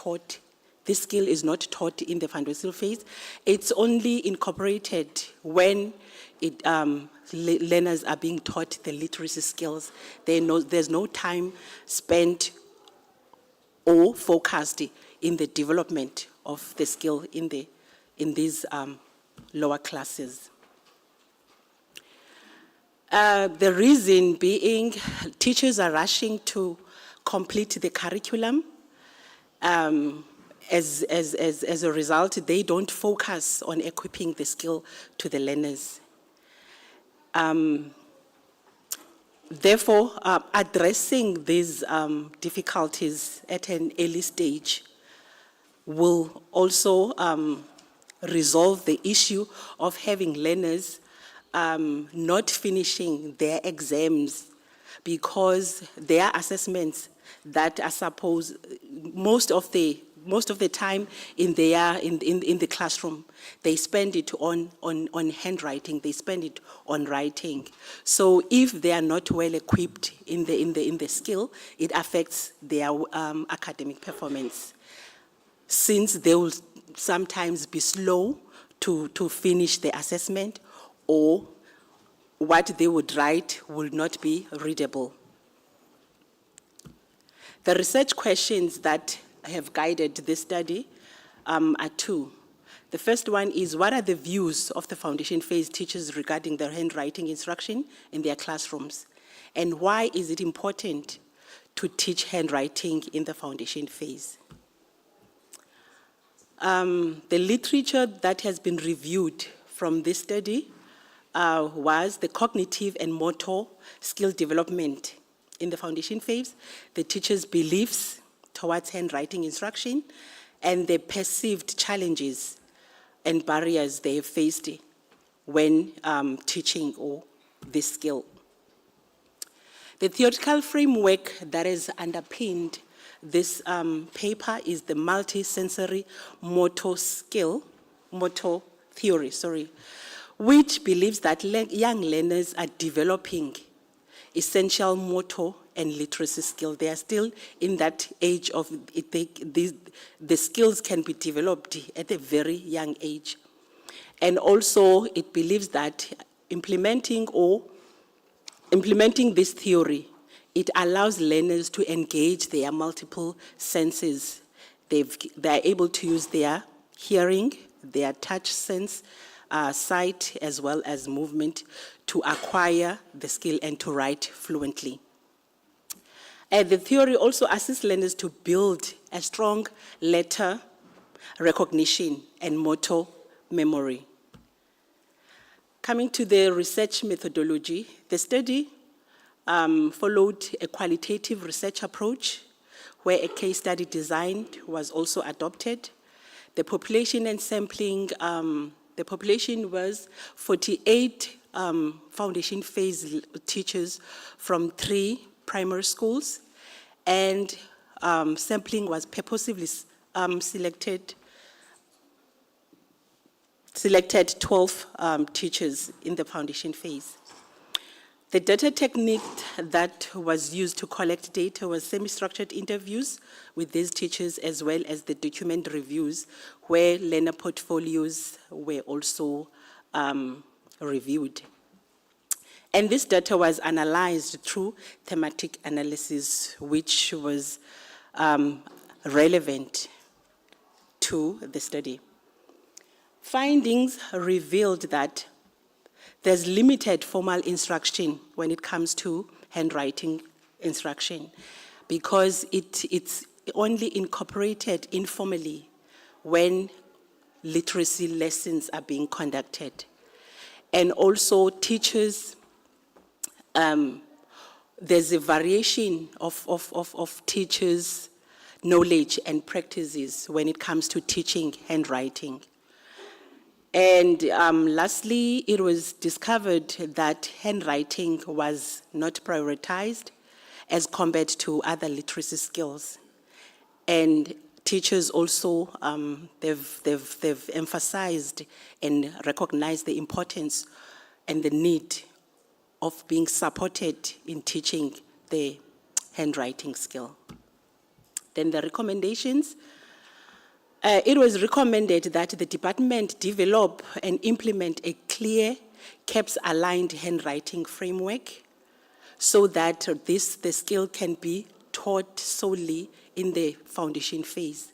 taught. This skill is not taught in the foundational phase. It's only incorporated when learners are being taught the literacy skills. There's no time spent or focused in the development of the skill in these lower classes. The reason being, teachers are rushing to complete the curriculum. As a result, they don't focus on equipping the skill to the learners. Therefore, addressing these difficulties at an early stage will also resolve the issue of having learners not finishing their exams because their assessments that are supposed, most of the time in the classroom, they spend it on handwriting, they spend it on writing. So if they are not well equipped in the skill, it affects their academic performance, since they will sometimes be slow to finish the assessment, or what they would write will not be readable. The research questions that have guided this study are two. The first one is, what are the views of the foundation phase teachers regarding their handwriting instruction in their classrooms? And why is it important to teach handwriting in the foundation phase? The literature that has been reviewed from this study was the cognitive and motor skill development in the foundation phase, the teacher's beliefs towards handwriting instruction, and the perceived challenges and barriers they have faced when teaching this skill. The theoretical framework that has underpinned this paper is the multisensory motor theory, which believes that young learners are developing essential motor and literacy skills. They are still in that age of the skills can be developed at a very young age. And also it believes that implementing this theory, it allows learners to engage their multiple senses. They are able to use their hearing, their touch sense, sight, as well as movement to acquire the skill and to write fluently. And the theory also assists learners to build a strong letter recognition and motor memory. Coming to the research methodology, the study followed a qualitative research approach where a case study design was also adopted. The population and sampling, the population was 48 foundation phase teachers from 3 primary schools, and sampling was purposely selected 12 teachers in the foundation phase. The data technique that was used to collect data was semi-structured interviews with these teachers, as well as the document reviews where learner portfolios were also reviewed. And this data was analyzed through thematic analysis, which was relevant to the study. Findings revealed that there's limited formal instruction when it comes to handwriting instruction, because it's only incorporated informally when literacy lessons are being conducted. And also teachers, there's a variation of teachers' knowledge and practices when it comes to teaching handwriting. And lastly, it was discovered that handwriting was not prioritized as compared to other literacy skills. And teachers also, they've emphasized and recognized the importance and the need of being supported in teaching the handwriting skill. Then the recommendations, It was recommended that the department develop and implement a clear, CAPS-aligned handwriting framework so that the skill can be taught solely in the foundation phase.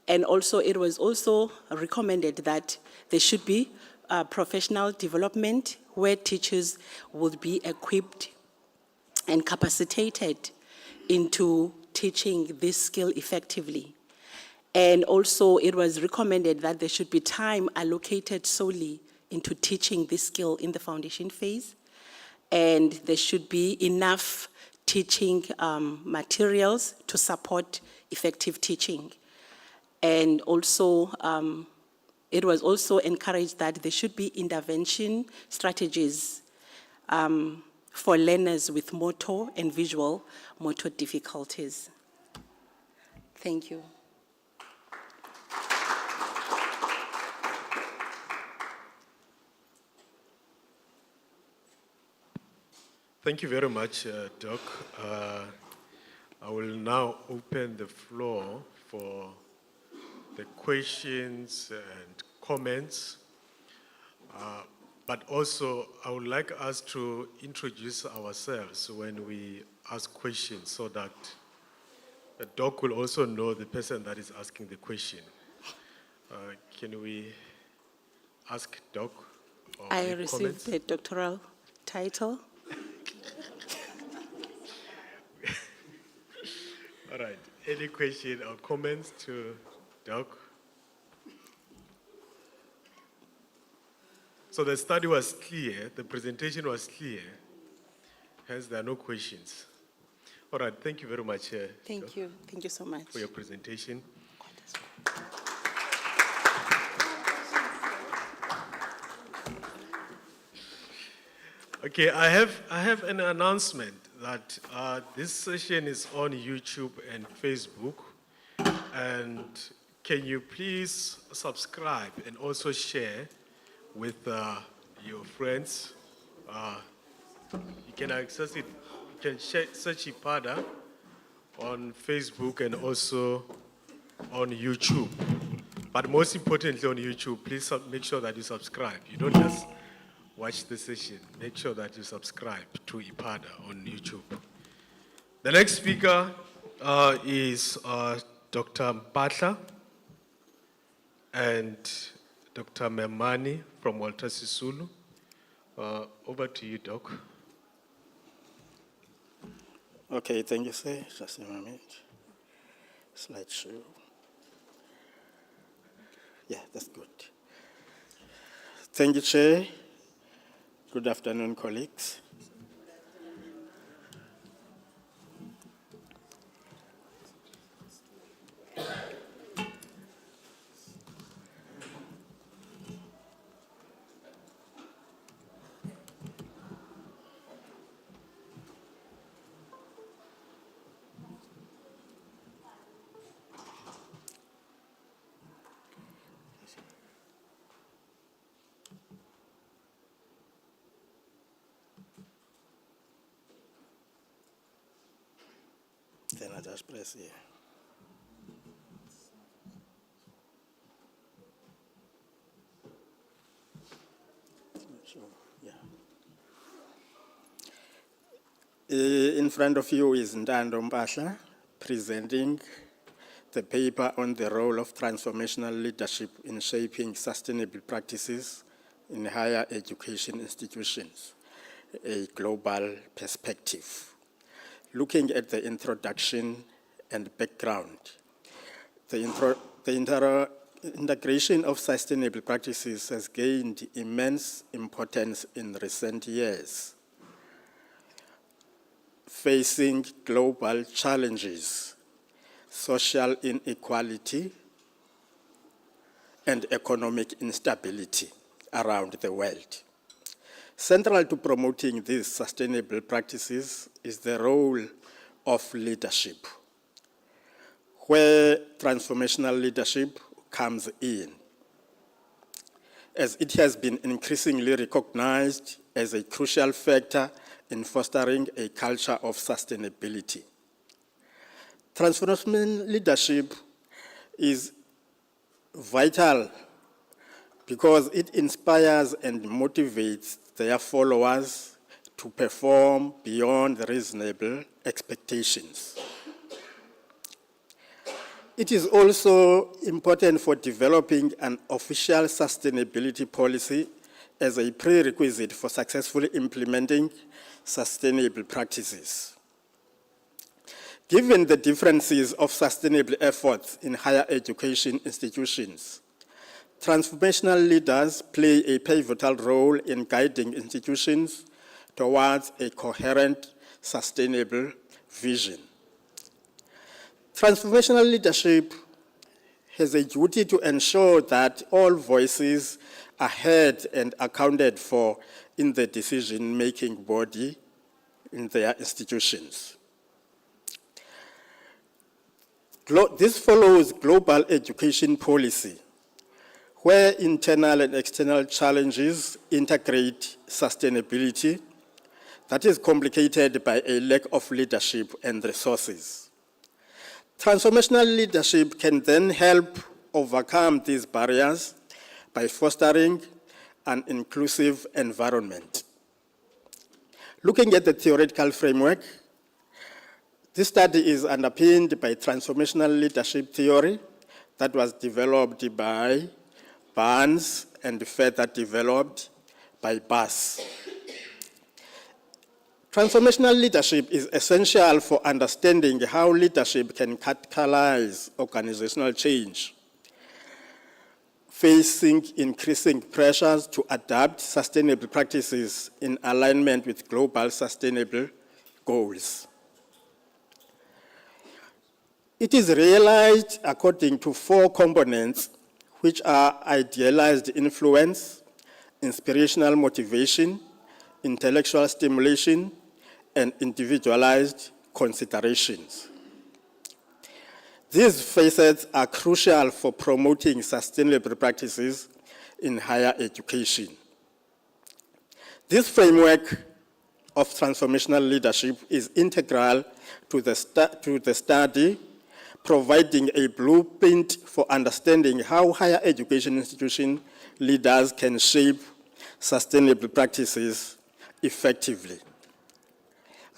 And also, it was also recommended that there should be professional development where teachers would be equipped and capacitated into teaching this skill effectively. And also, it was recommended that there should be time allocated solely into teaching this skill in the foundation phase. And there should be enough teaching materials to support effective teaching. And also, it was also encouraged that there should be intervention strategies for learners with motor and visual motor difficulties. Thank you. Thank you very much, Doc. I will now open the floor for the questions and comments. But also, I would like us to introduce ourselves when we ask questions so that the Doc will also know the person that is asking the question. Can we ask Doc? I received the doctoral title. All right. Any question or comments to Doc? So the study was clear, the presentation was clear, hence there are no questions. All right, thank you very much. Thank you so much. For your presentation. Okay, I have an announcement that this session is on YouTube and Facebook, and can you please subscribe and also share with your friends? You can access it. You can search IPADA on Facebook and also on YouTube. But most importantly on YouTube, please make sure that you subscribe. You don't just watch the session. Make sure that you subscribe to IPADA on YouTube. The next speaker is Dr. Mpatla and Dr. Memani from Walter Sisulu. Over to you, Doc. Okay, thank you, sir. Just a moment. Slideshow. Yeah, that's good. Thank you, Chair. Good afternoon, colleagues. Then I just press here. So, yeah. In front of you is Ndando Mpatla presenting the paper on the role of transformational leadership in shaping sustainable practices in higher education institutions, a global perspective. Looking at the introduction and background, the integration of sustainable practices has gained immense importance in recent years, facing global challenges, social inequality, and economic instability around the world. Central to promoting these sustainable practices is the role of leadership, where transformational leadership comes in, as it has been increasingly recognized as a crucial factor in fostering a culture of sustainability. Transformational leadership is vital because it inspires and motivates their followers to perform beyond reasonable expectations. It is also important for developing an official sustainability policy as a prerequisite for successfully implementing sustainable practices. Given the differences of sustainable efforts in higher education institutions, transformational leaders play a pivotal role in guiding institutions towards a coherent, sustainable vision. Transformational leadership has a duty to ensure that all voices are heard and accounted for in the decision-making body in their institutions. This follows global education policy, where internal and external challenges integrate sustainability that is complicated by a lack of leadership and resources. Transformational leadership can then help overcome these barriers by fostering an inclusive environment. Looking at the theoretical framework, this study is underpinned by transformational leadership theory that was developed by Barnes and further developed by Bass. Transformational leadership is essential for understanding how leadership can catalyze organizational change, facing increasing pressures to adapt sustainable practices in alignment with global sustainable goals. It is realized according to 4 components, which are idealized influence, inspirational motivation, intellectual stimulation, and individualized considerations. These facets are crucial for promoting sustainable practices in higher education. This framework of transformational leadership is integral to the study, providing a blueprint for understanding how higher education institution leaders can shape sustainable practices effectively.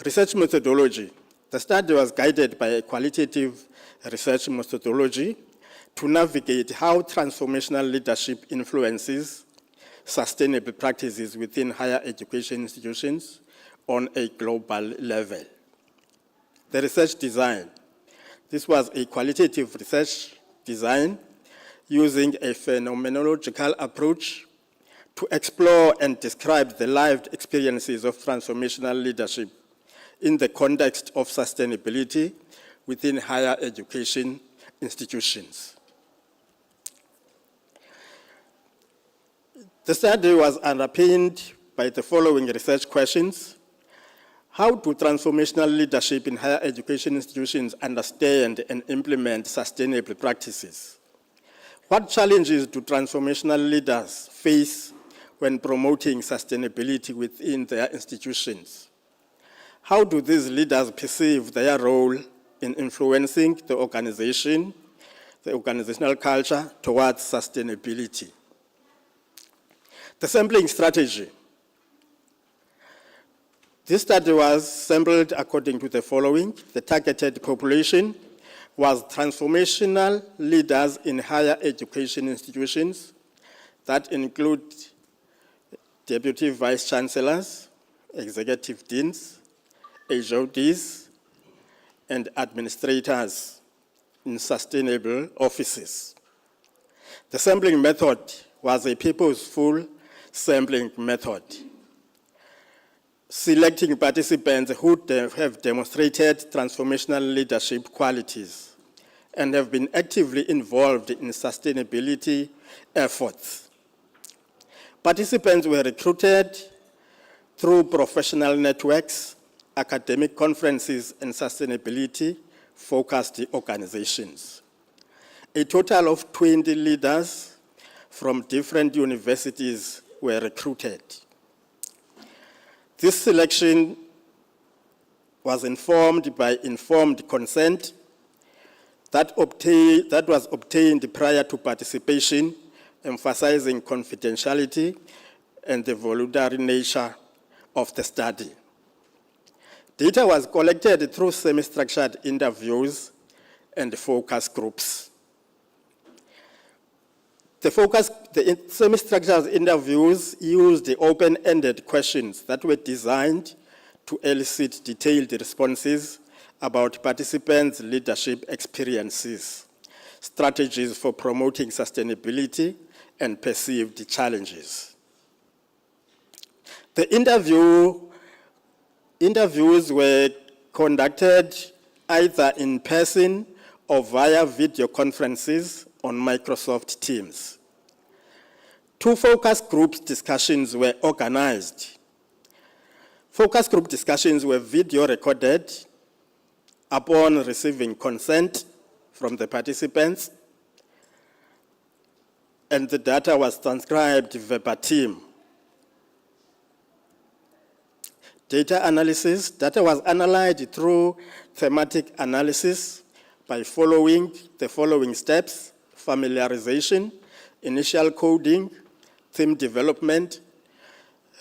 Research methodology. The study was guided by a qualitative research methodology to navigate how transformational leadership influences sustainable practices within higher education institutions on a global level. The research design. This was a qualitative research design using a phenomenological approach to explore and describe the lived experiences of transformational leadership in the context of sustainability within higher education institutions. The study was underpinned by the following research questions. How do transformational leadership in higher education institutions understand and implement sustainable practices? What challenges do transformational leaders face when promoting sustainability within their institutions? How do these leaders perceive their role in influencing the organization, the organizational culture towards sustainability? The sampling strategy. This study was sampled according to the following. The targeted population was transformational leaders in higher education institutions that include deputy vice chancellors, executive deans, HODs, and administrators in sustainable offices. The sampling method was a purposeful sampling method, selecting participants who have demonstrated transformational leadership qualities and have been actively involved in sustainability efforts. Participants were recruited through professional networks, academic conferences, and sustainability-focused organizations. A total of 20 leaders from different universities were recruited. This selection was informed by informed consent that was obtained prior to participation, emphasizing confidentiality and the voluntary nature of the study. Data was collected through semi-structured interviews and focus groups. The semi-structured interviews used the open-ended questions that were designed to elicit detailed responses about participants' leadership experiences, strategies for promoting sustainability, and perceived challenges. The interviews were conducted either in person or via video conferences on Microsoft Teams. 2 focus group discussions were organized. Focus group discussions were video recorded upon receiving consent from the participants, and the data was transcribed verbatim. Data analysis. Data was analyzed through thematic analysis by following the following steps: familiarization, initial coding, theme development,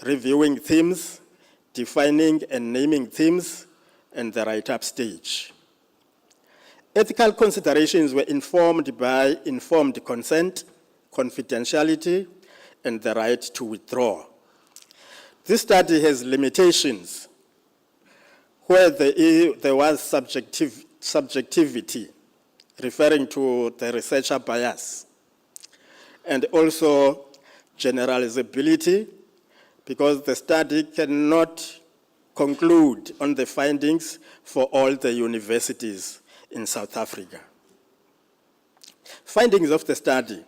reviewing themes, defining and naming themes, and the write-up stage. Ethical considerations were informed by informed consent, confidentiality, and the right to withdraw. This study has limitations where there was subjectivity, referring to the researcher bias, and also generalizability, because the study cannot conclude on the findings for all the universities in South Africa. Findings of the study.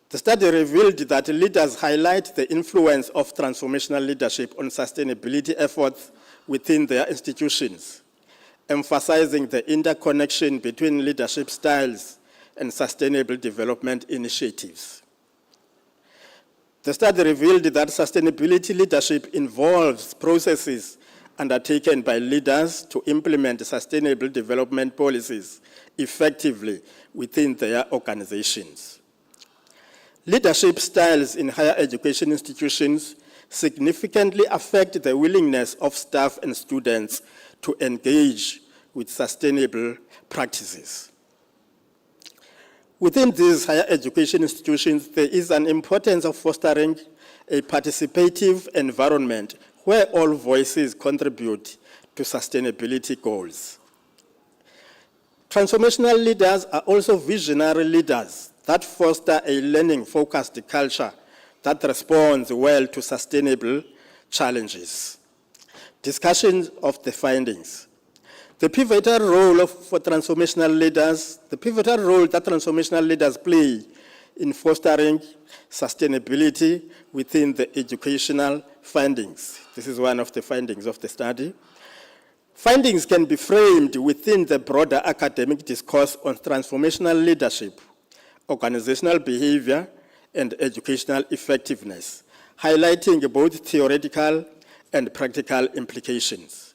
The study revealed that leaders highlight the influence of transformational leadership on sustainability efforts within their institutions, emphasizing the interconnection between leadership styles and sustainable development initiatives. The study revealed that sustainability leadership involves processes undertaken by leaders to implement sustainable development policies effectively within their organizations. Leadership styles in higher education institutions significantly affect the willingness of staff and students to engage with sustainable practices. Within these higher education institutions, there is an importance of fostering a participative environment where all voices contribute to sustainability goals. Transformational leaders are also visionary leaders that foster a learning-focused culture that responds well to sustainable challenges. Discussion of the findings. The pivotal role that transformational leaders play in fostering sustainability within the educational findings. This is one of the findings of the study. Findings can be framed within the broader academic discourse on transformational leadership, organizational behavior, and educational effectiveness, highlighting both theoretical and practical implications.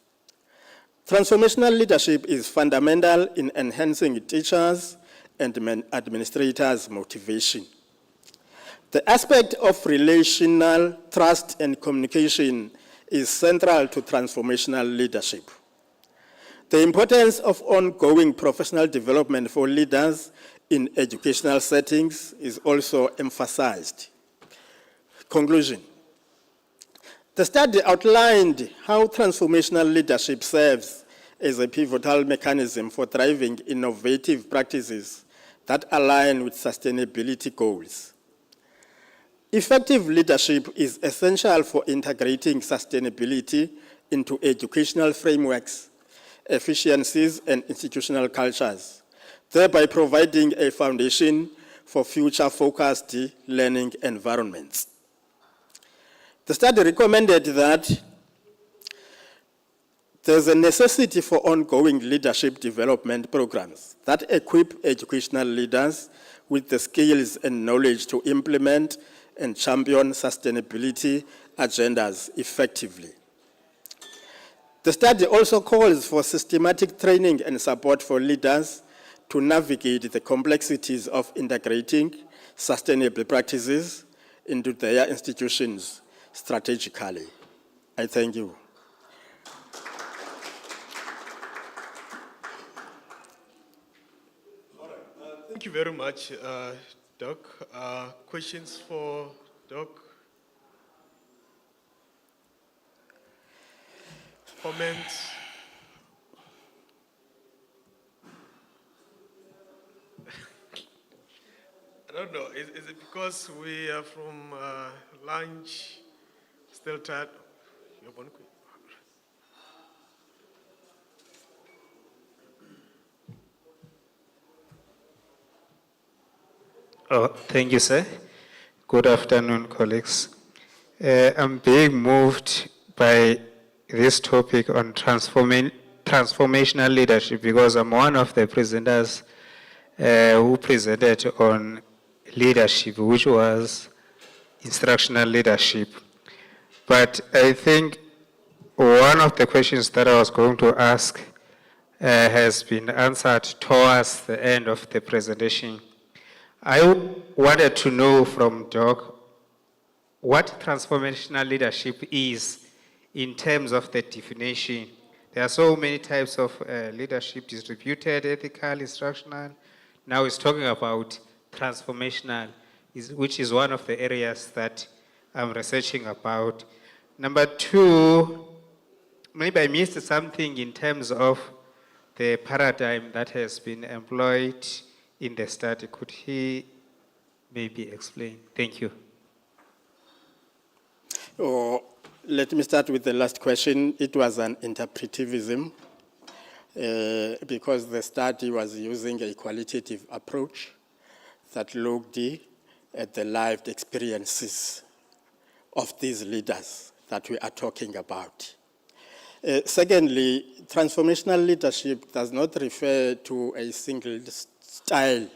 Transformational leadership is fundamental in enhancing teachers' and administrators' motivation. The aspect of relational trust and communication is central to transformational leadership. The importance of ongoing professional development for leaders in educational settings is also emphasized. Conclusion. The study outlined how transformational leadership serves as a pivotal mechanism for driving innovative practices that align with sustainability goals. Effective leadership is essential for integrating sustainability into educational frameworks, efficiencies, and institutional cultures, thereby providing a foundation for future-focused learning environments. The study recommended that there's a necessity for ongoing leadership development programs that equip educational leaders with the skills and knowledge to implement and champion sustainability agendas effectively. The study also calls for systematic training and support for leaders to navigate the complexities of integrating sustainable practices into their institutions strategically. I thank you. Thank you very much, Doc. Questions for Doc? Comments? I don't know. Is it because we are from lunch, still tired? You have one quick. Oh, thank you, sir. Good afternoon, colleagues. I'm being moved by this topic on transformational leadership because I'm one of the presenters who presented on leadership, which was instructional leadership. But I think one of the questions that I was going to ask has been answered towards the end of the presentation. I wanted to know from Doc what transformational leadership is in terms of the definition. There are so many types of leadership: distributed, ethical, instructional. Now it's talking about transformational, which is one of the areas that I'm researching about. Number two, maybe I missed something in terms of the paradigm that has been employed in the study. Could he maybe explain? Thank you. Oh, let me start with the last question. It was an interpretivism because the study was using a qualitative approach that looked at the lived experiences of these leaders that we are talking about. Secondly, transformational leadership does not refer to a single style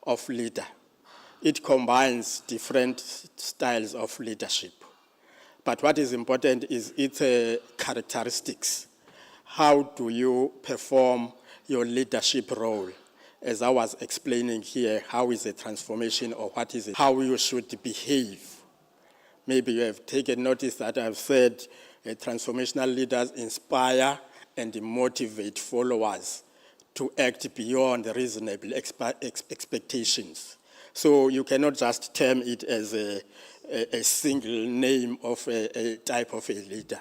of leader. It combines different styles of leadership. But what is important is its characteristics. How do you perform your leadership role? As I was explaining here, how is a transformation or what is it? How you should behave. Maybe you have taken notice that I've said transformational leaders inspire and motivate followers to act beyond reasonable expectations. So you cannot just term it as a single name of a type of a leader.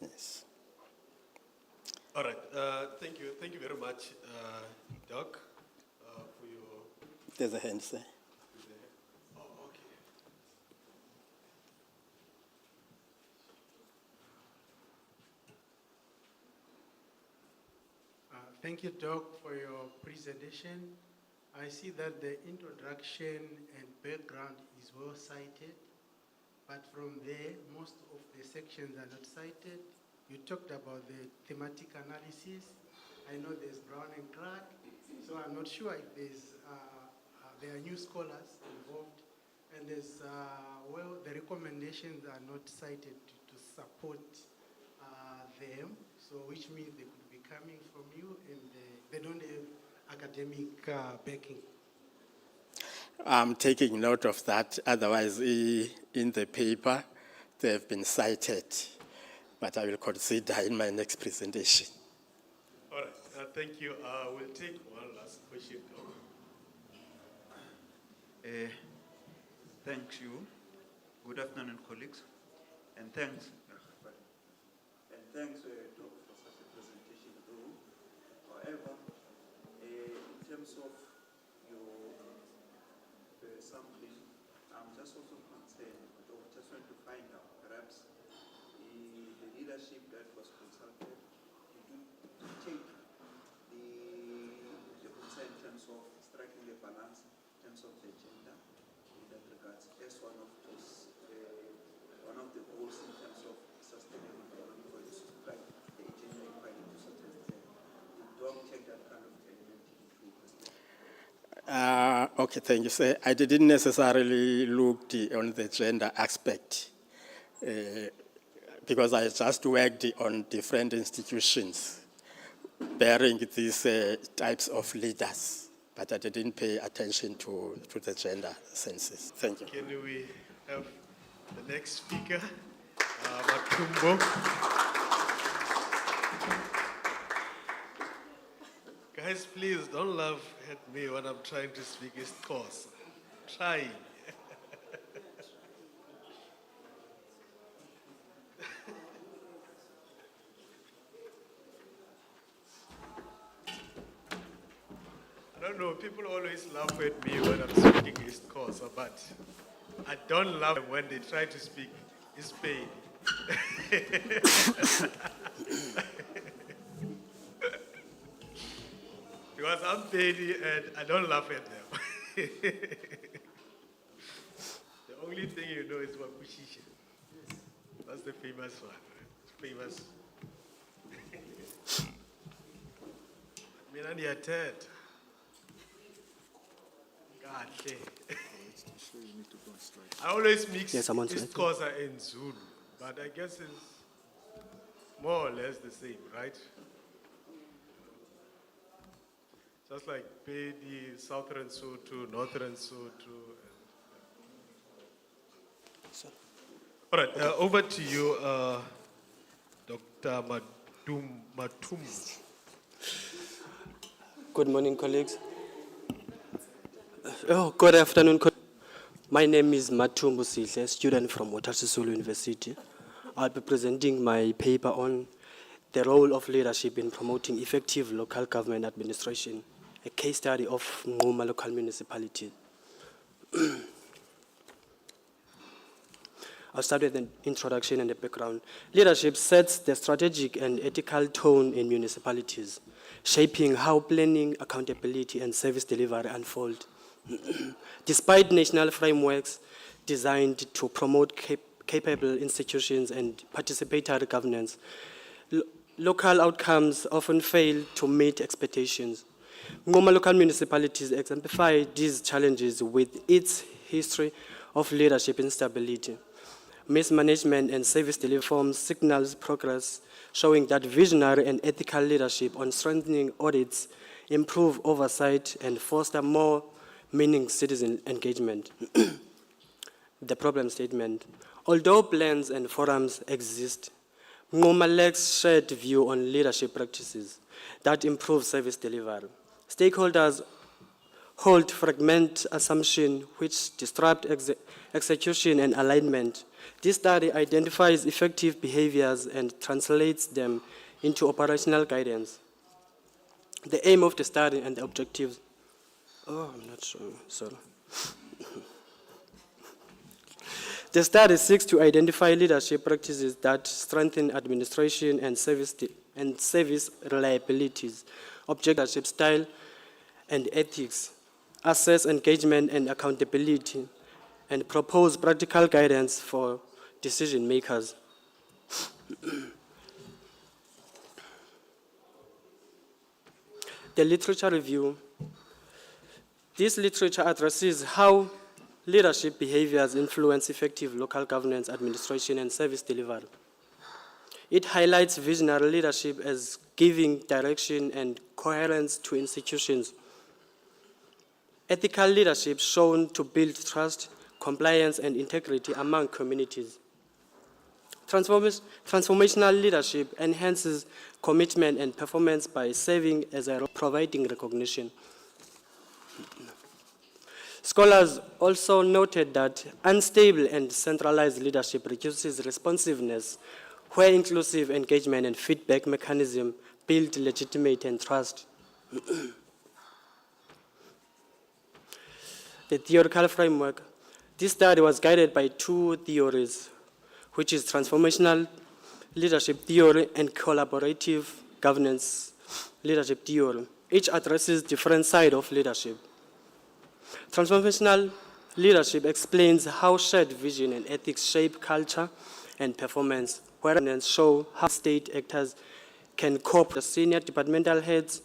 Yes. All right. Thank you. Thank you very much, Doc, for your. There's a hand, sir. Oh, okay. Thank you, Doc, for your presentation. I see that the introduction and background is well cited, but from there, most of the sections are not cited. You talked about the thematic analysis. I know there's Brown and Clark, so I'm not sure if there are new scholars involved. And there's, the recommendations are not cited to support them, so which means they could be coming from you and they don't have academic backing. I'm taking note of that. Otherwise, in the paper, they have been cited. But I will consider in my next presentation. All right. Thank you. We'll take one last question, Doc. Thank you. Good afternoon, colleagues. And thanks, Doc, for such a presentation. However, in terms of your sampling, I'm just also concerned, or just want to find out, perhaps, the leadership that was consulted, did you take the concern in terms of striking a balance in terms of the gender in that regards as one of the goals in terms of sustainable development for the society, the gender equality to such extent? Don't take that kind of element into consideration. Okay, thank you, sir. I didn't necessarily look on the gender aspect because I just worked on different institutions bearing these types of leaders, but I didn't pay attention to the gender senses. Thank you. Can we have the next speaker, Matumbo? Guys, please don't laugh at me when I'm trying to speak East Coast. Trying. I don't know, people always laugh at me when I'm speaking East Coast, but I don't laugh when they try to speak East Bay. Because I'm Pedi and I don't laugh at them. The only thing you know is Wakushisha. That's the famous one. Famous. Mina ndiyated. God, I always mix Yes, I'm on East Coast and Zulu, but I guess it's more or less the same, right? Just like Pedi, Southern Sotho, Northern Sotho. All right, over to you, Dr. Matumbo. Good morning, colleagues. Good afternoon. My name is Matumbo Sihle, student from Sisulu University. I'll be presenting my paper on the role of leadership in promoting effective local government administration, a case study of Ngoma local municipality. I'll start with an introduction and the background. Leadership sets the strategic and ethical tone in municipalities, shaping how planning, accountability, and service delivery unfold. Despite national frameworks designed to promote capable institutions and participatory governance, local outcomes often fail to meet expectations. Ngoma local municipalities exemplify these challenges with its history of leadership instability. Mismanagement and service delivery forms signals progress, showing that visionary and ethical leadership on strengthening audits, improve oversight, and foster more meaningful citizen engagement. The problem statement. Although plans and forums exist, Ngoma lacks shared view on leadership practices that improve service delivery. Stakeholders hold fragment assumptions which disrupt execution and alignment. This study identifies effective behaviors and translates them into operational guidance. The aim of the study and the objectives. Oh, I'm not sure, sorry. The study seeks to identify leadership practices that strengthen administration and service reliabilities, objective style and ethics, assess engagement and accountability, and propose practical guidance for decision makers. The literature review. This literature addresses how leadership behaviors influence effective local governance, administration, and service delivery. It highlights visionary leadership as giving direction and coherence to institutions. Ethical leadership shown to build trust, compliance, and integrity among communities. Transformational leadership enhances commitment and performance by serving as a providing recognition. Scholars also noted that unstable and centralized leadership reduces responsiveness, where inclusive engagement and feedback mechanisms build legitimacy and trust. The theoretical framework. This study was guided by two theories, which is transformational leadership theory and collaborative governance leadership theory. Each addresses different sides of leadership. Transformational leadership explains how shared vision and ethics shape culture and performance, whereas show how state actors can cope with senior departmental heads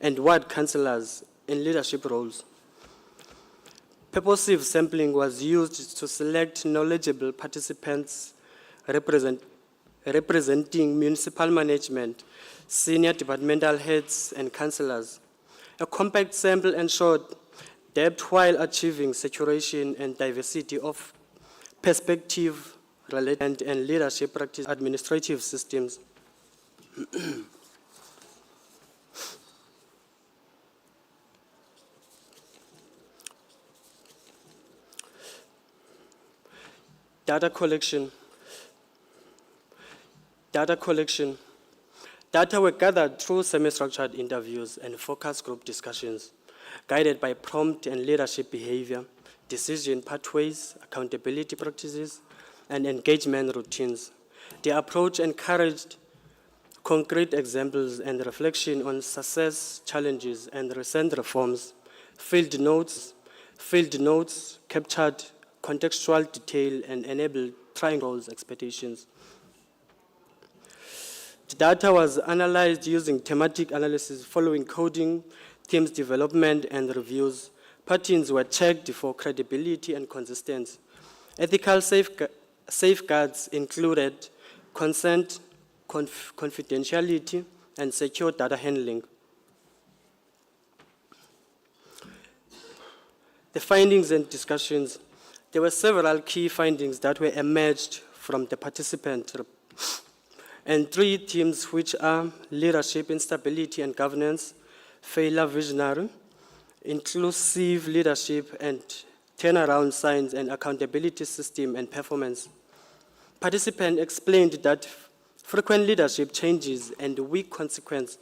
and ward councillors in leadership roles. Purposive sampling was used to select knowledgeable participants representing municipal management, senior departmental heads and councillors. A compact sample ensured depth while achieving saturation and diversity of perspective, relevant and leadership practice administrative systems. Data collection. Data were gathered through semi-structured interviews and focus group discussions, guided by prompt and leadership behavior, decision pathways, accountability practices, and engagement routines. The approach encouraged concrete examples and reflection on success, challenges, and recent reforms. Field notes captured contextual detail and enabled triangles expectations. The data was analyzed using thematic analysis following coding, themes development, and reviews. Patterns were checked for credibility and consistency. Ethical safeguards included consent, confidentiality, and secure data handling. The findings and discussions. There were several key findings that were emerged from the participant and 3 themes, which are leadership, instability and governance, failure visionary, inclusive leadership and turnaround signs and accountability system and performance. Participants explained that frequent leadership changes and weak consequence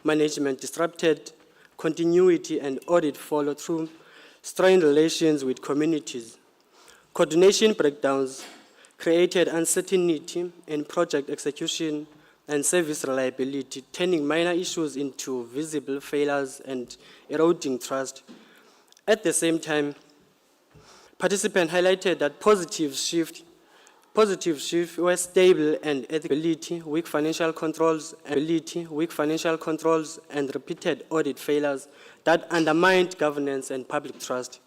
management disrupted continuity and audit follow-through, strained relations with communities. Coordination breakdowns created uncertainty in project execution and service reliability, turning minor issues into visible failures and eroding trust. At the same time, participants highlighted that positive shift were stable and ethical, weak financial controls, and repeated audit failures that undermined governance and public trust.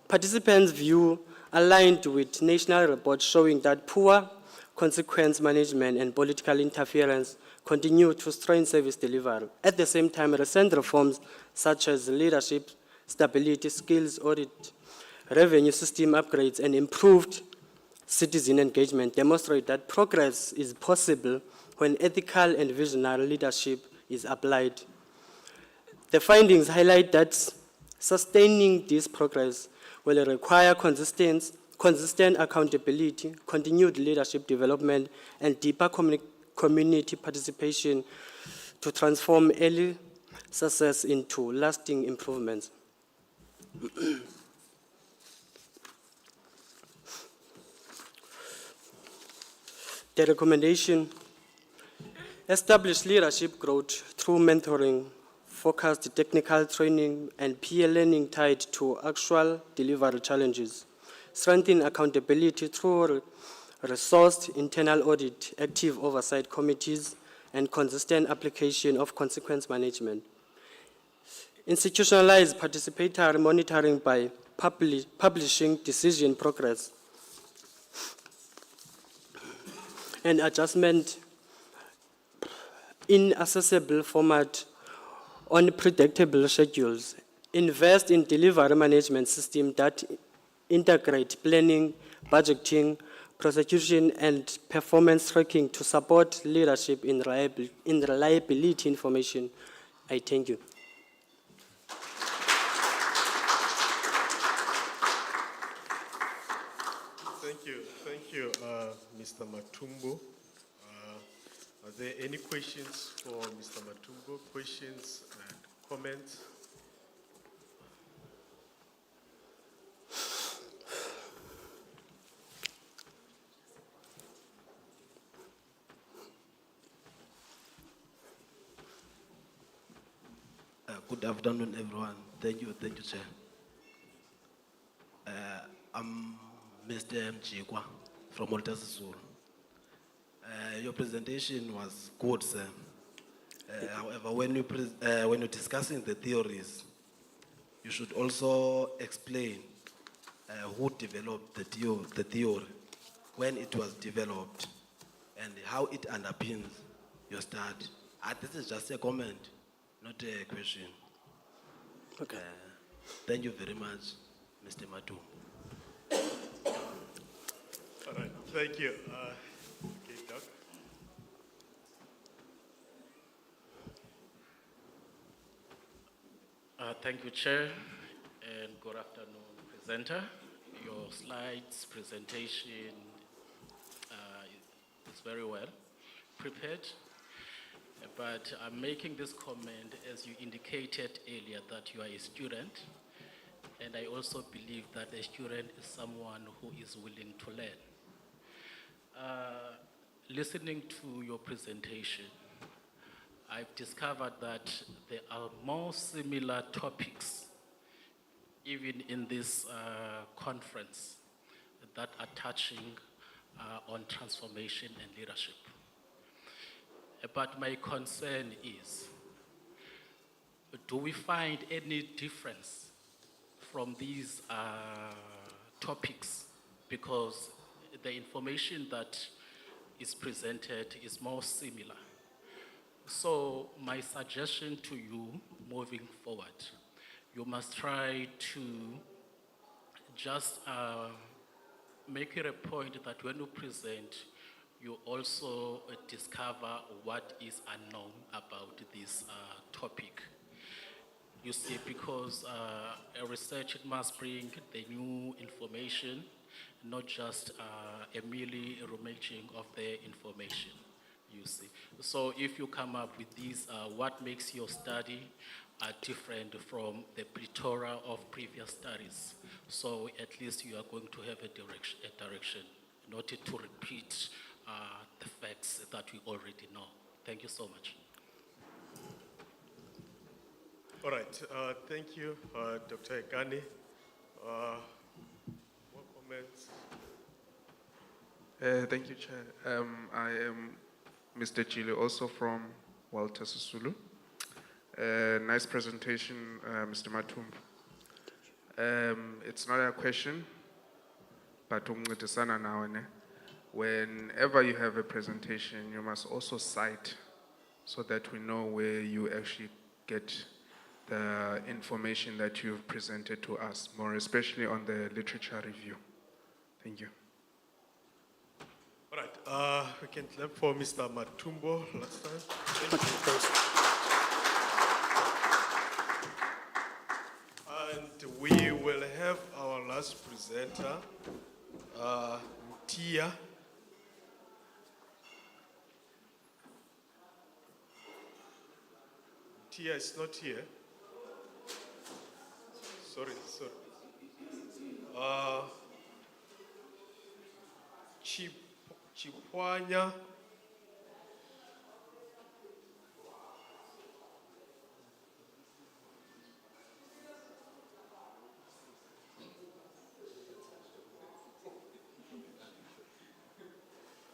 Participants' view aligned with national reports showing that poor consequence management and political interference continue to strain service delivery. At the same time, recent reforms such as leadership, stability, skills audit, revenue system upgrades, and improved citizen engagement demonstrate that progress is possible when ethical and visionary leadership is applied. The findings highlight that sustaining this progress will require consistent accountability, continued leadership development, and deeper community participation to transform early success into lasting improvements. The recommendation: establish leadership growth through mentoring, focused technical training, and peer learning tied to actual delivery challenges. Strengthen accountability through resourced internal audit, active oversight committees, and consistent application of consequence management. Institutionalize participatory monitoring by publishing decision progress and adjustment in accessible format on predictable schedules. Invest in delivery management systems that integrate planning, budgeting, prosecution, and performance tracking to support leadership in reliability information. I thank you. Thank you, Mr. Matumbo. Are there any questions for Mr. Matumbo? Questions and comments? Good afternoon, everyone. Thank you, Chair. I'm Mr. Mchikwa from Malta Sisulu. Your presentation was good, sir. However, when you're discussing the theories, you should also explain who developed the theory, when it was developed, and how it underpins your study. This is just a comment, not a question. Okay. Thank you very much, Mr. Matum. All right, thank you. Okay, Doc. Thank you, Chair, and good afternoon, presenter. Your slides presentation is very well prepared, but I'm making this comment as you indicated earlier that you are a student, and I also believe that a student is someone who is willing to learn. Listening to your presentation, I've discovered that there are more similar topics, even in this conference, that are touching on transformation and leadership. But my concern is, do we find any difference from these topics? Because the information that is presented is more similar. So my suggestion to you moving forward, you must try to just make it a point that when you present, you also discover what is unknown about this topic. You see, because a research must bring the new information, not just a merely rematching of the information, you see. So if you come up with these, what makes your study different from the plethora of previous studies? So at least you are going to have a direction, not to repeat the facts that we already know. Thank you so much. All right, thank you, Dr. Ekani. More comments? Thank you, Chair. I am Mr. Chile, also from Walter Sisulu. Nice presentation, Mr. Matum. It's not a question, but whenever you have a presentation, you must also cite so that we know where you actually get the information that you've presented to us, more especially on the literature review. Thank you. All right, we can clap for Mr. Matumbo last time. And we will have our last presenter, Tia. Tia is not here. Sorry. Chipwanya.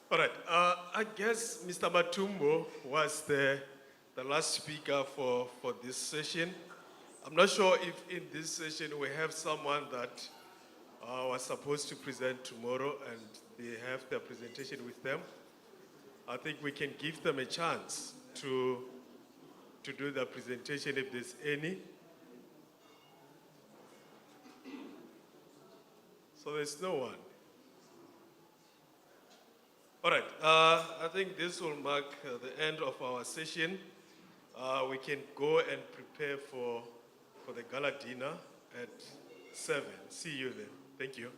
All right, I guess Mr. Matumbo was the last speaker for this session. I'm not sure if in this session we have someone that was supposed to present tomorrow and they have their presentation with them. I think we can give them a chance to do the presentation if there's any. So there's no one. All right, I think this will mark the end of our session. We can go and prepare for the gala dinner at 7. See you then. Thank you.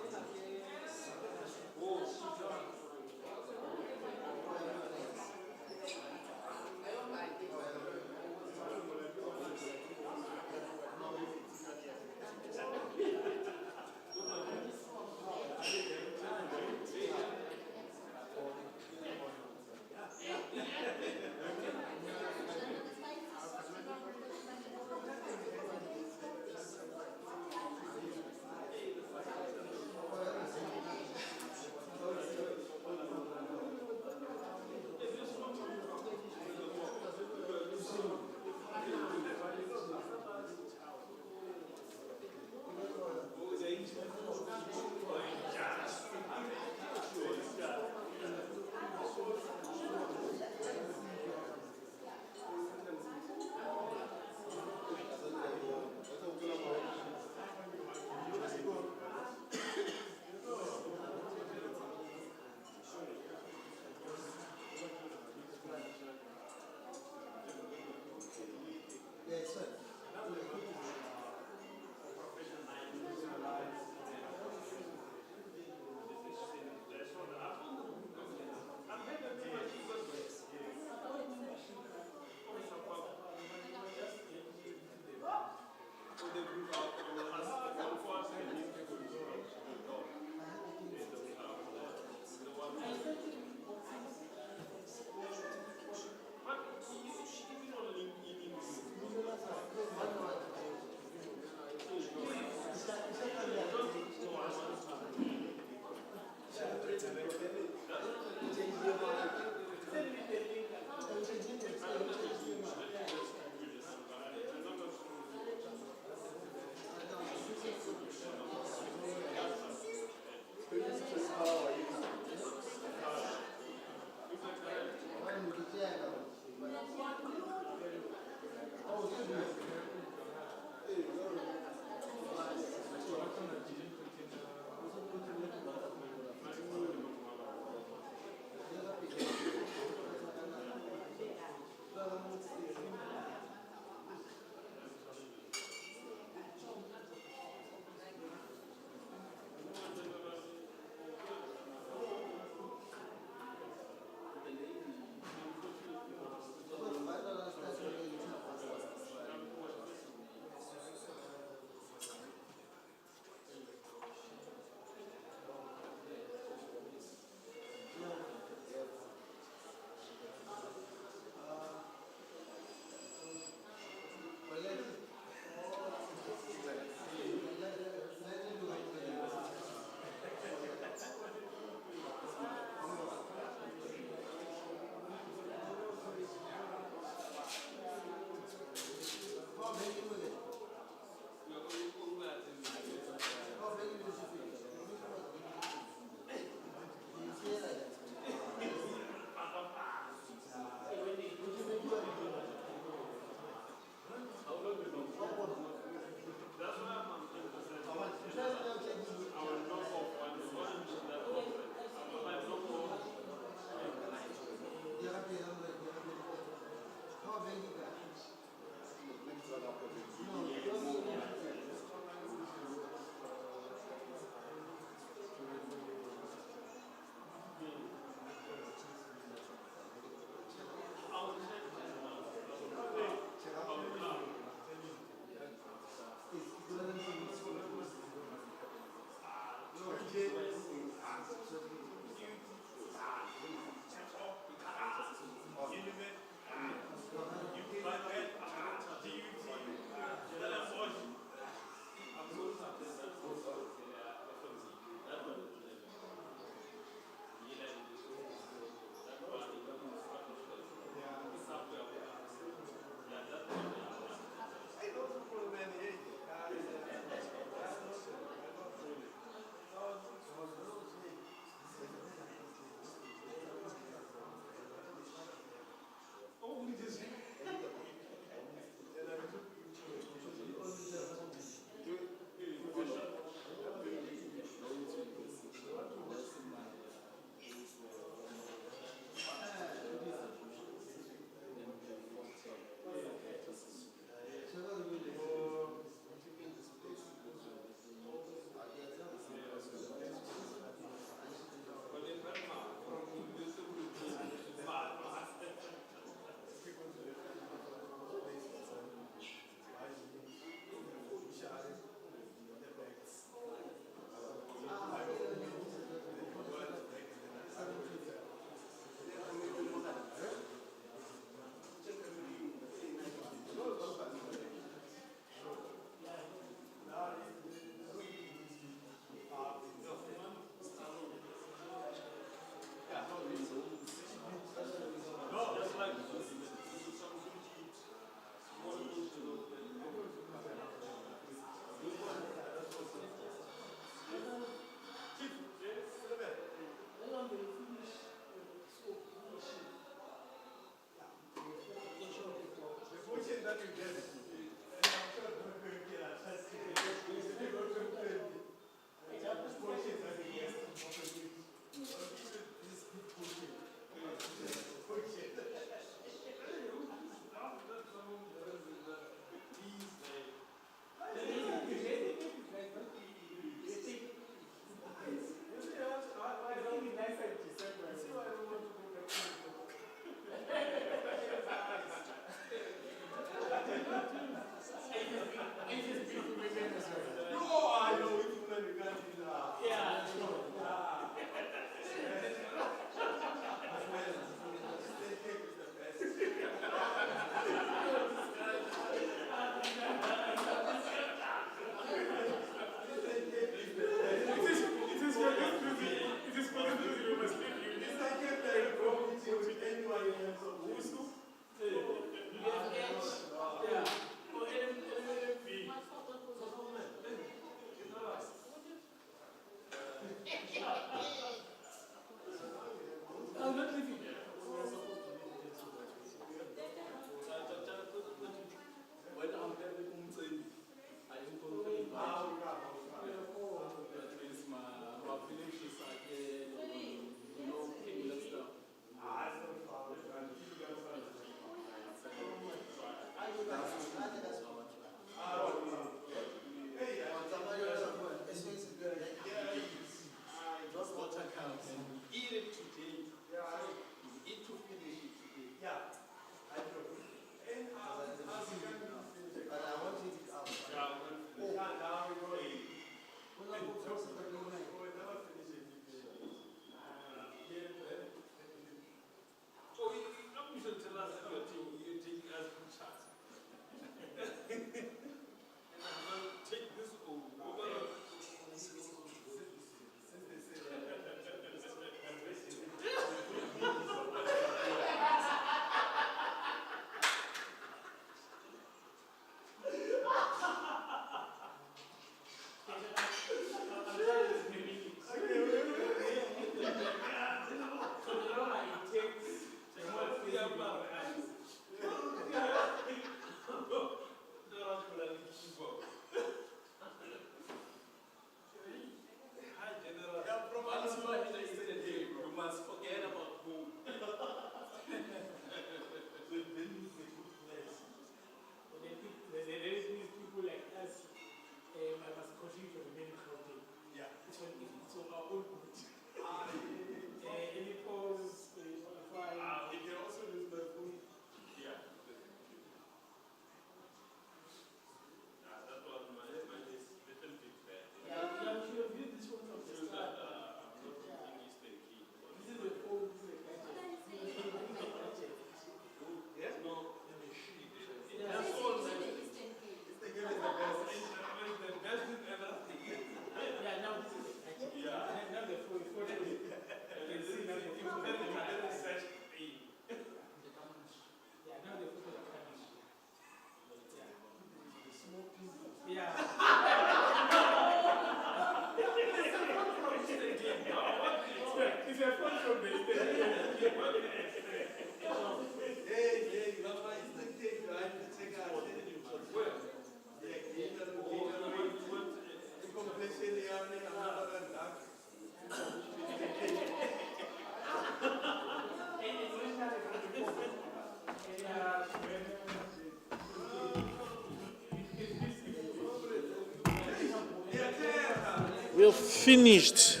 We have finished.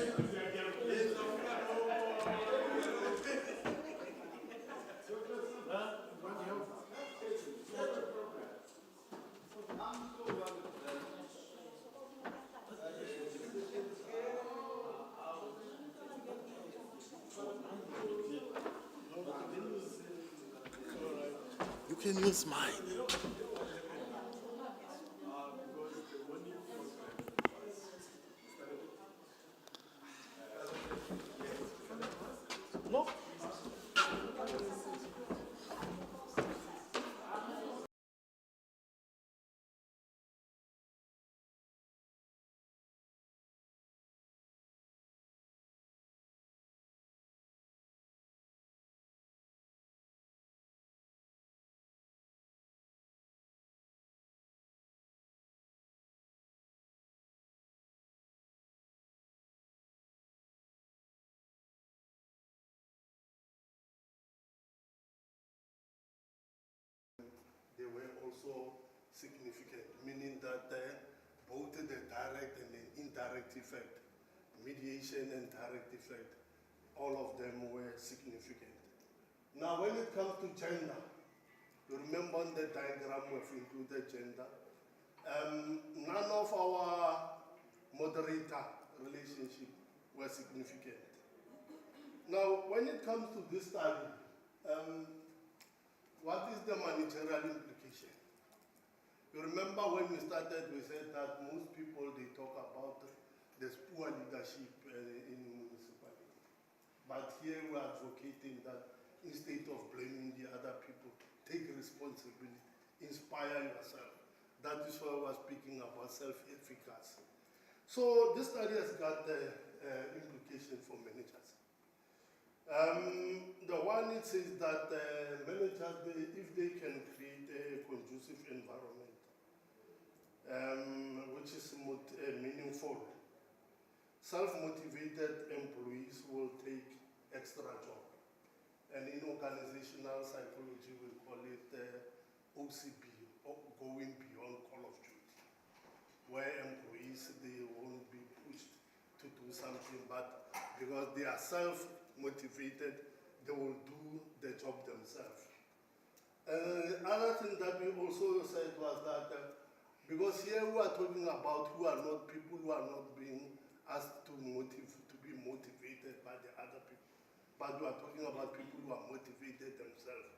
You can use mine. No? They were also significant, meaning that both the direct and the indirect effect, mediation and direct effect, all of them were significant. Now, when it comes to gender, you remember on the diagram we've included gender. None of our moderator relationship were significant. Now, when it comes to this study, what is the managerial implication? You remember when we started, we said that most people, they talk about there's poor leadership in municipality. But here we are advocating that instead of blaming the other people, take responsibility, inspire yourself. That is why we're speaking about self-efficacy. So this study has got implications for managers. The one it says that managers, if they can create a conducive environment, which is meaningful, self-motivated employees will take extra job. And in organizational psychology, we call it OCB, going beyond call of duty, where employees, they won't be pushed to do something, but because they are self-motivated, they will do the job themselves. Other thing that we also said was that, because here we are talking about who are not people who are not being asked to be motivated by the other people, but we are talking about people who are motivated themselves.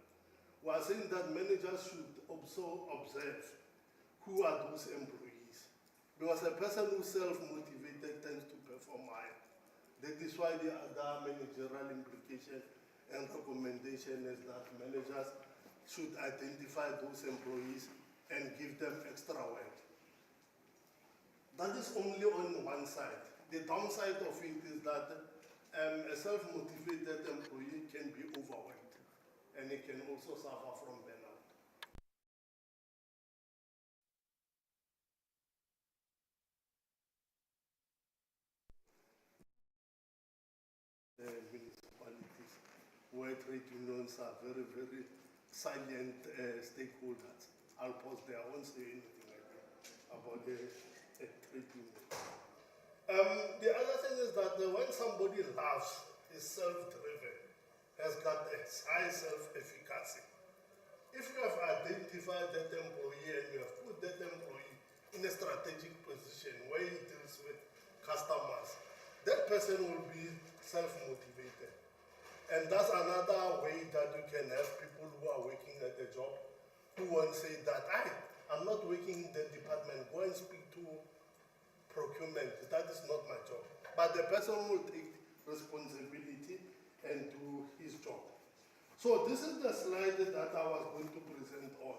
We are saying that managers should also observe who are those employees, because a person who's self-motivated tends to perform higher. That is why the other managerial implication and recommendation is that managers should identify those employees and give them extra work. That is only on one side. The downside of it is that a self-motivated employee can be overworked, and he can also suffer from burnout. Municipalities where trade unions are very, very silent stakeholders. I'll pause there. I won't say anything about the trade union. The other thing is that when somebody loves, is self-driven, has got a high self-efficacy. If you have identified that employee and you have put that employee in a strategic position where he deals with customers, that person will be self-motivated. And that's another way that you can have people who are working at a job who won't say that, I'm not working in the department, go and speak to procurement, that is not my job. But the person will take responsibility and do his job. So this is the slide that I was going to present on.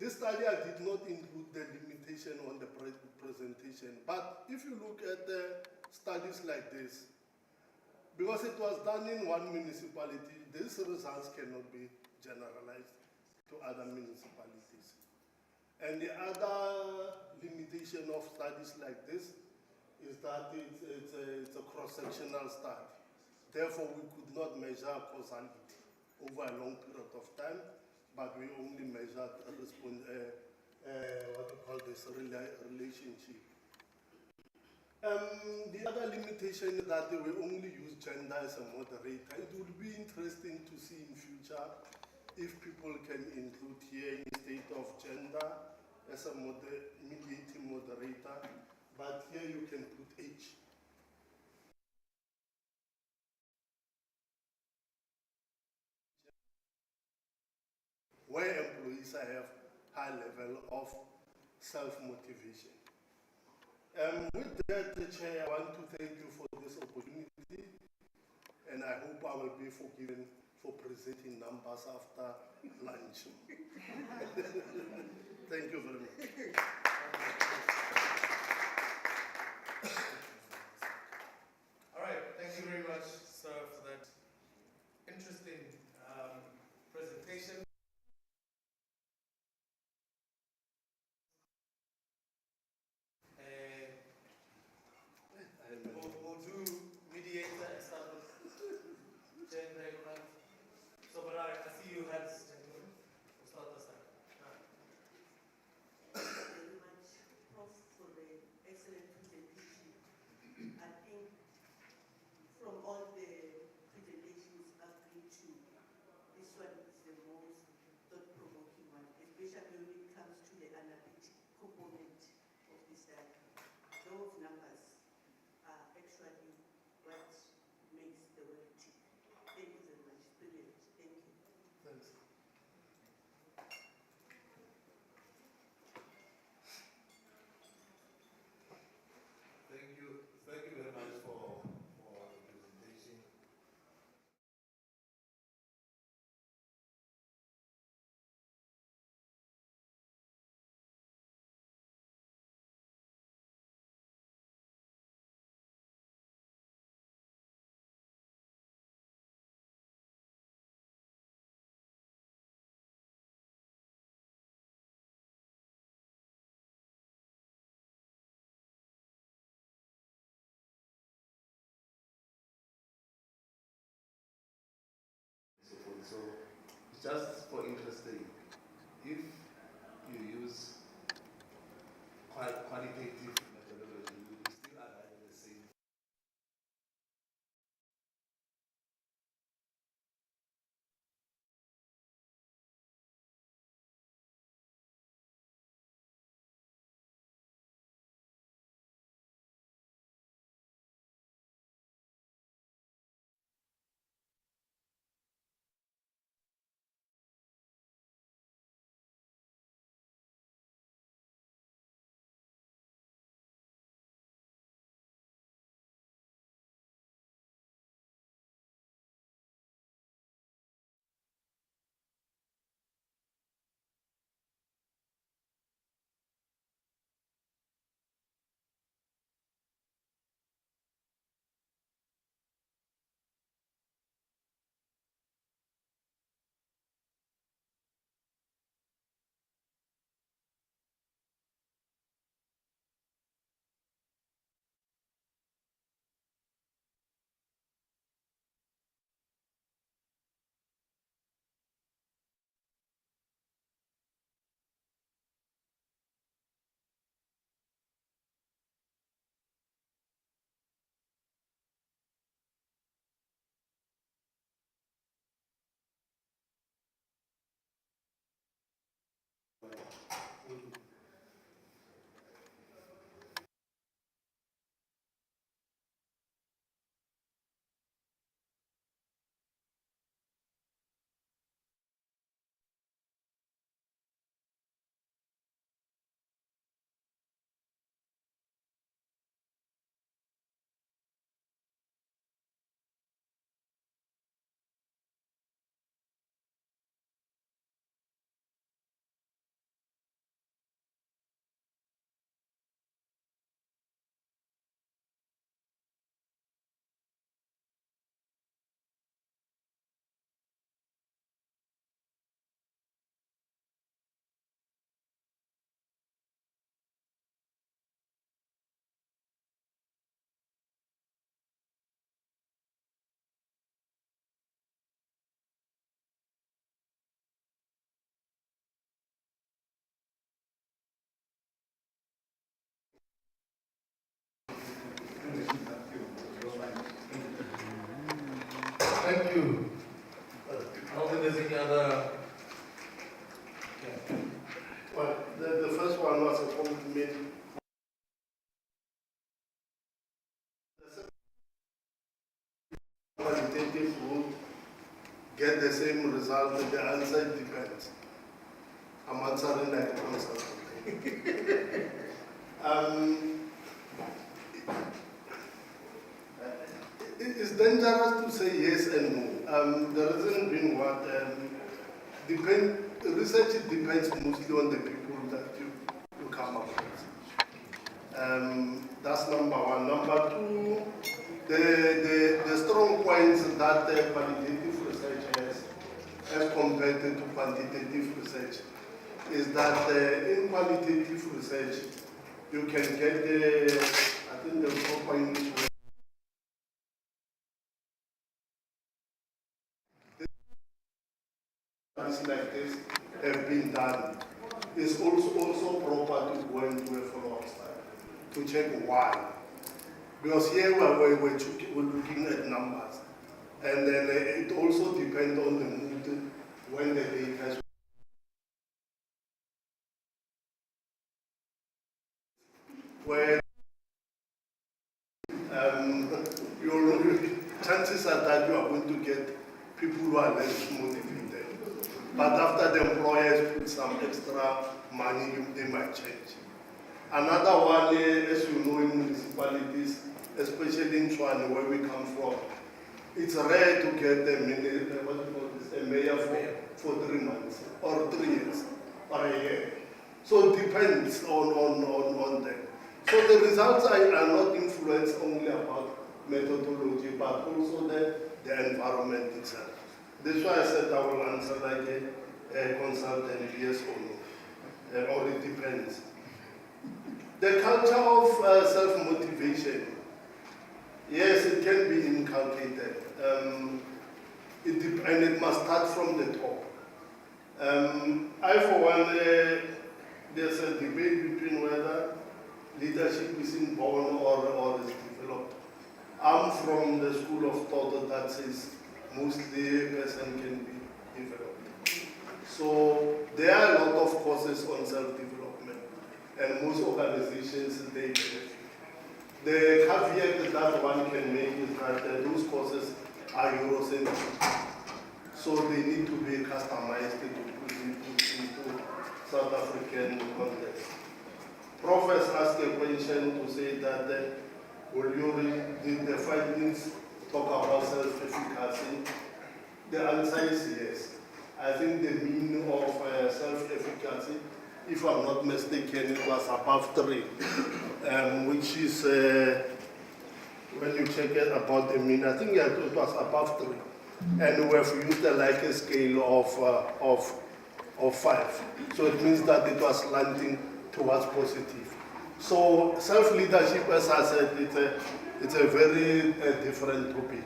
This study, I did not include the limitation on the presentation, but if you look at studies like this, because it was done in one municipality, these results cannot be generalized to other municipalities. And the other limitation of studies like this is that it's a cross-sectional study. Therefore, we could not measure causality over a long period of time, but we only measured what we call this relationship. The other limitation is that they will only use gender as a moderator. It would be interesting to see in future if people can include here instead of gender as a mediating moderator, but here you can put age. Where employees have high level of self-motivation. With that, Chair, I want to thank you for this opportunity, and I hope I will be forgiven for presenting numbers after lunch. Thank you very much. All right, thank you very much, sir, for that interesting presentation. We'll do mediator and start with gender. So, but I see you hands, gentlemen. We'll start this time. Thank you very much, Prof, for the excellent presentation. I think from all the presentations I've been to, this one is the most thought-provoking one, especially when it comes to the analytic component of this diagram. Those numbers are actually what makes the world tick. Thank you very much. Brilliant. Thank you. Thanks. Thank you very much for so forth. So just for interesting, if you use qualitative methodology, you will still arrive at the same. you. I don't think there's any other. Well, the first one was a compliment. Qualitative would get the same result, the answer depends. I'm answering like a consultant. It's dangerous to say yes and no. The reason being what research depends mostly on the people that you come up with. That's number one. Number two, the strong points that qualitative research has as compared to quantitative research is that in qualitative research you can get I think the 4 point like this have been done. It's also proper to go into a follow-up study to check why. Because here we're looking at numbers. And then it also depends on the mood when the data is. Where chances are that you are going to get people who are less motivated. But after the employers put some extra money, they might change. Another one, as you know, in municipalities, especially in Tshwane, where we come from, it's rare to get a mayor for 3 months or 3 years or a year. So it depends on them. So the results are not influenced only about methodology, but also the environment itself. That's why I said I will answer like a consultant, yes or no, or it depends. The culture of self-motivation, yes, it can be inculcated. And it must start from the top. I, for one, there's a debate between whether leadership is inborn or is developed. I'm from the school of thought that says mostly a person can be developed. So there are a lot of courses on self-development, and most organizations, they benefit. The caveat that one can make is that those courses are Eurocentric. So they need to be customized to put into South African context. Prof has asked a question to say that did the findings talk about self-efficacy? The answer is yes. I think the mean of self-efficacy, if I'm not mistaken, it was above 3, which is, when you check it about the mean, I think it was above 3. And we have used a Likert scale of 5. So it means that it was slanting towards positive. So self-leadership, as I said, it's a very different topic.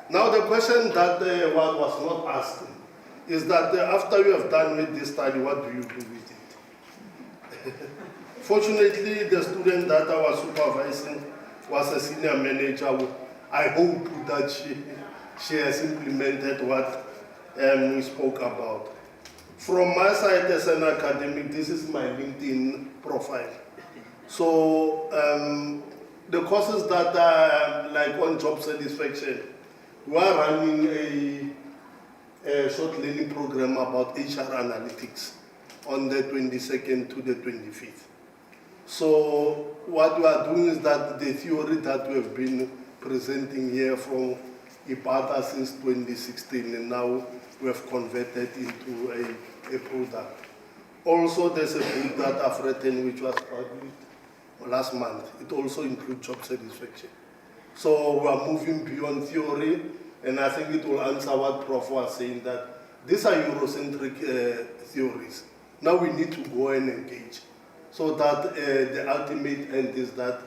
Now the question that was not asked is that after you have done with this study, what do you do with it? Fortunately, the student that I was supervising was a senior manager. I hope that she has implemented what we spoke about. From my side as an academic, this is my LinkedIn profile. So the courses that are like on job satisfaction, we are running a short learning program about HR analytics on the 22nd to the 25th. So what we are doing is that the theory that we have been presenting here from IPADA since 2016, and now we have converted into a product. Also, there's a book that I've written which was published last month. It also includes job satisfaction. So we are moving beyond theory, and I think it will answer what Prof was saying, that these are Eurocentric theories. Now we need to go and engage, so that the ultimate end is that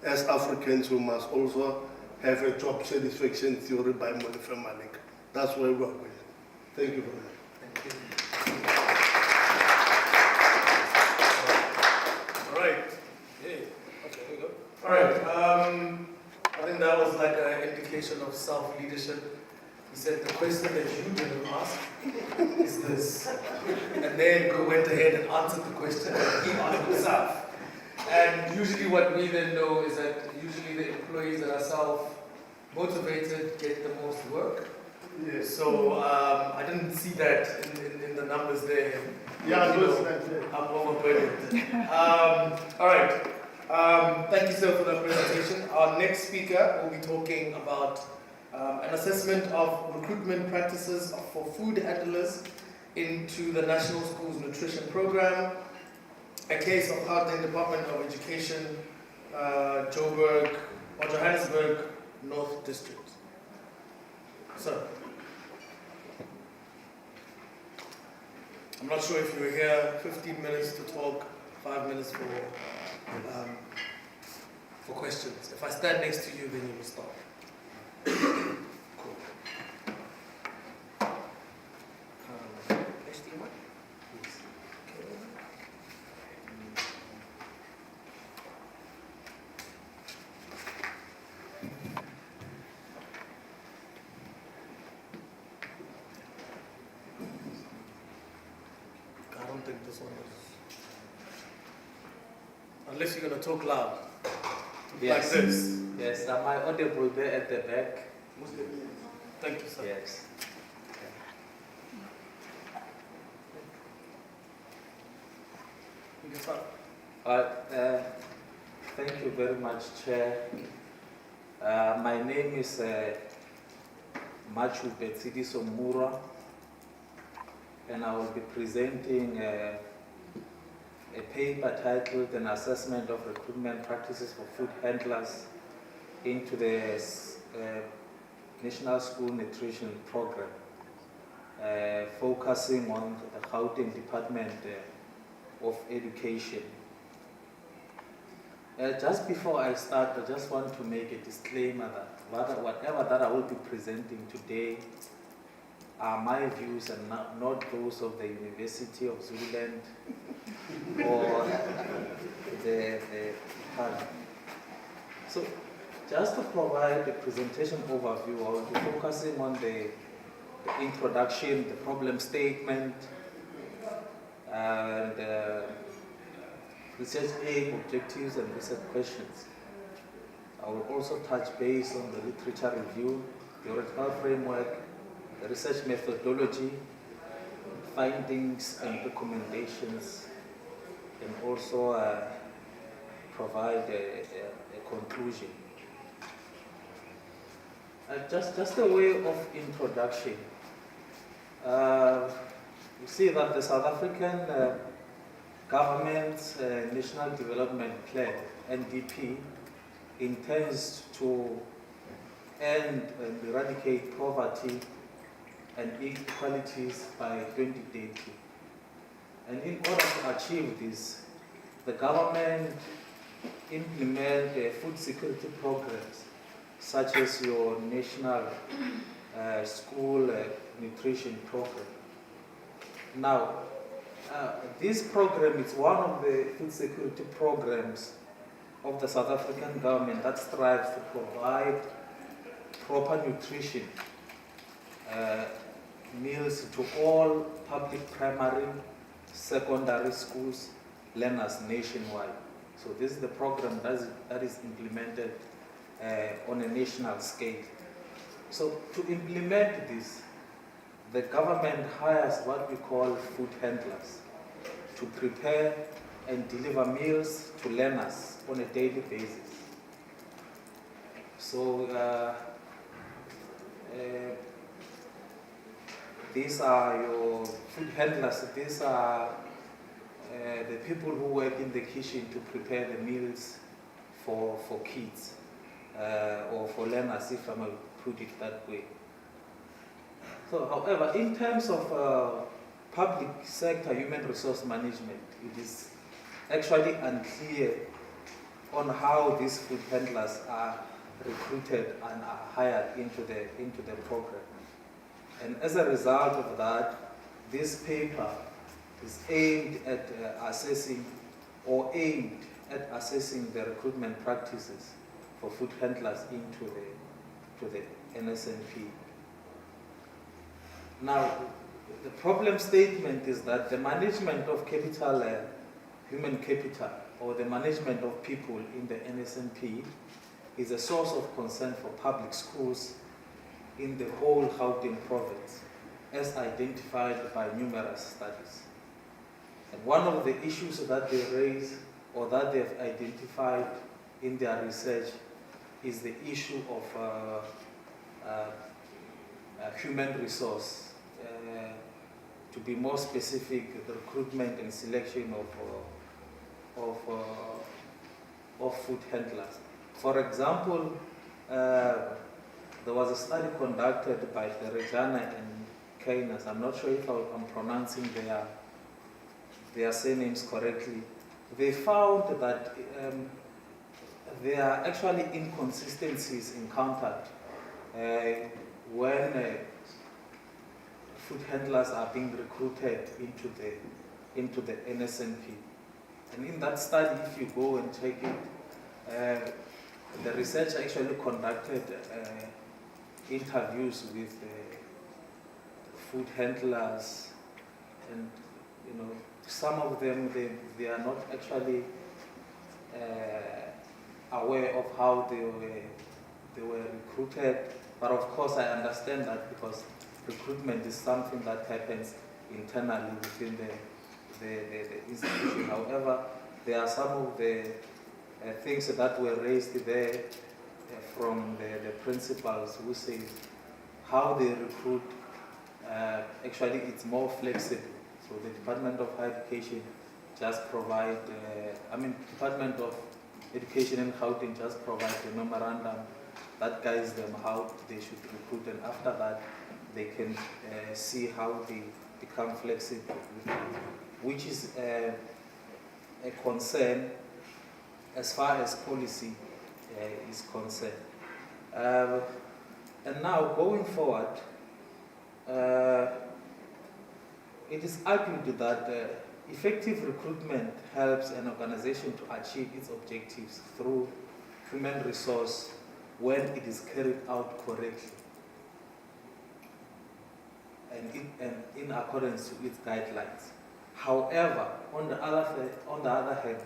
as Africans we must also have a job satisfaction theory by Monifer Malik. That's where we are going. Thank you very much. Thank you. All right. Hey. Okay, here we go. All right. I think that was like an indication of self-leadership. He said, the question that you didn't ask is this. And then went ahead and answered the question that he asked himself. And usually what we then know is that usually the employees that are self-motivated get the most work. Yes. So I didn't see that in the numbers there. Yeah, it You was know, like that. I'm overburdened. All right. Thank you, sir, for that presentation. Our next speaker will be talking about an assessment of recruitment practices for food handlers into the National Schools Nutrition Program, a case of Gauteng Department of Education, Joburg, or Johannesburg North District. Sir. I'm not sure if you were here 15 minutes to talk, 5 minutes for questions. If I stand next to you, then you will stop. Cool. Next to you, please. Okay. I don't think this one is. Unless you're going to talk loud. Yes. Like this. Yes, am I audible there at the back? Thank you, sir. Yes. You can start. Thank you very much, Chair. My name is Machu Betsidiso Mura, and I will be presenting a paper titled An Assessment of Recruitment Practices for Food Handlers into the National School Nutrition Program, focusing on the Gauteng Department of Education. Just before I start, I just want to make a disclaimer that whatever that I will be presenting today are my views and not those of the University of Zululand or the IPADA. So, just to provide a presentation overview, I will be focusing on the introduction, the problem statement, and research aim, objectives, and research questions. I will also touch base on the literature review, theoretical framework, the research methodology, findings and recommendations, and also provide a conclusion. Just a way of introduction. You see that the South African government's National Development Plan, NDP, intends to end and eradicate poverty and inequalities by 2030. And in order to achieve this, the government implement food security programs such as your National School Nutrition Program. Now, this program is one of the food security programs of the South African government that strives to provide proper nutrition meals to all public primary, secondary schools learners nationwide. So this is the program that is implemented on a national scale. So to implement this, the government hires what we call food handlers to prepare and deliver meals to learners on a daily basis. So these are your food handlers. These are the people who work in the kitchen to prepare the meals for kids or for learners, if I may put it that way. So, however, in terms of public sector human resource management, it is actually unclear on how these food handlers are recruited and are hired into the program. And as a result of that, this paper is aimed at assessing the recruitment practices for food handlers into the NSNP. Now, the problem statement is that the management of capital, human capital, or the management of people in the NSNP is a source of concern for public schools in the whole Gauteng province, as identified by numerous studies. And one of the issues that they raise or that they've identified in their research is the issue of human resource. To be more specific, the recruitment and selection of food handlers. For example, there was a study conducted by the Rejana and Keynes. I'm not sure if I'm pronouncing their surnames correctly. They found that there are actually inconsistencies encountered when food handlers are being recruited into the NSNP. And in that study, if you go and check it, the researcher actually conducted interviews with food handlers, and some of them they are not actually aware of how they were recruited. But of course, I understand that because recruitment is something that happens internally within the institution. However, there are some of the things that were raised there from the principals who say how they recruit, actually it's more flexible. So the Department of Higher Education just provide, Department of Education and Gauteng just provide a memorandum that guides them how they should recruit, and after that they can see how they become flexible, which is a concern as far as policy is concerned. And now going forward, it is argued that effective recruitment helps an organization to achieve its objectives through human resource when it is carried out correctly and in accordance with its guidelines. However, on the other hand,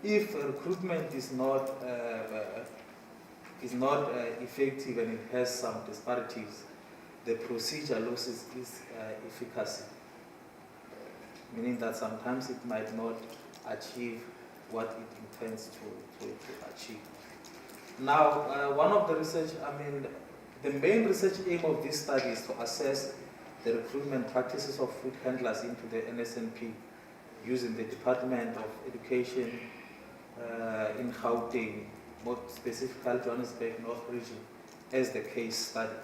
if recruitment is not effective and it has some disparities, the procedure loses its efficacy, meaning that sometimes it might not achieve what it intends to achieve. Now, one of the research, the main research aim of this study is to assess the recruitment practices of food handlers into the NSNP using the Department of Education in Gauteng, more specifically Johannesburg North Region, as the case study.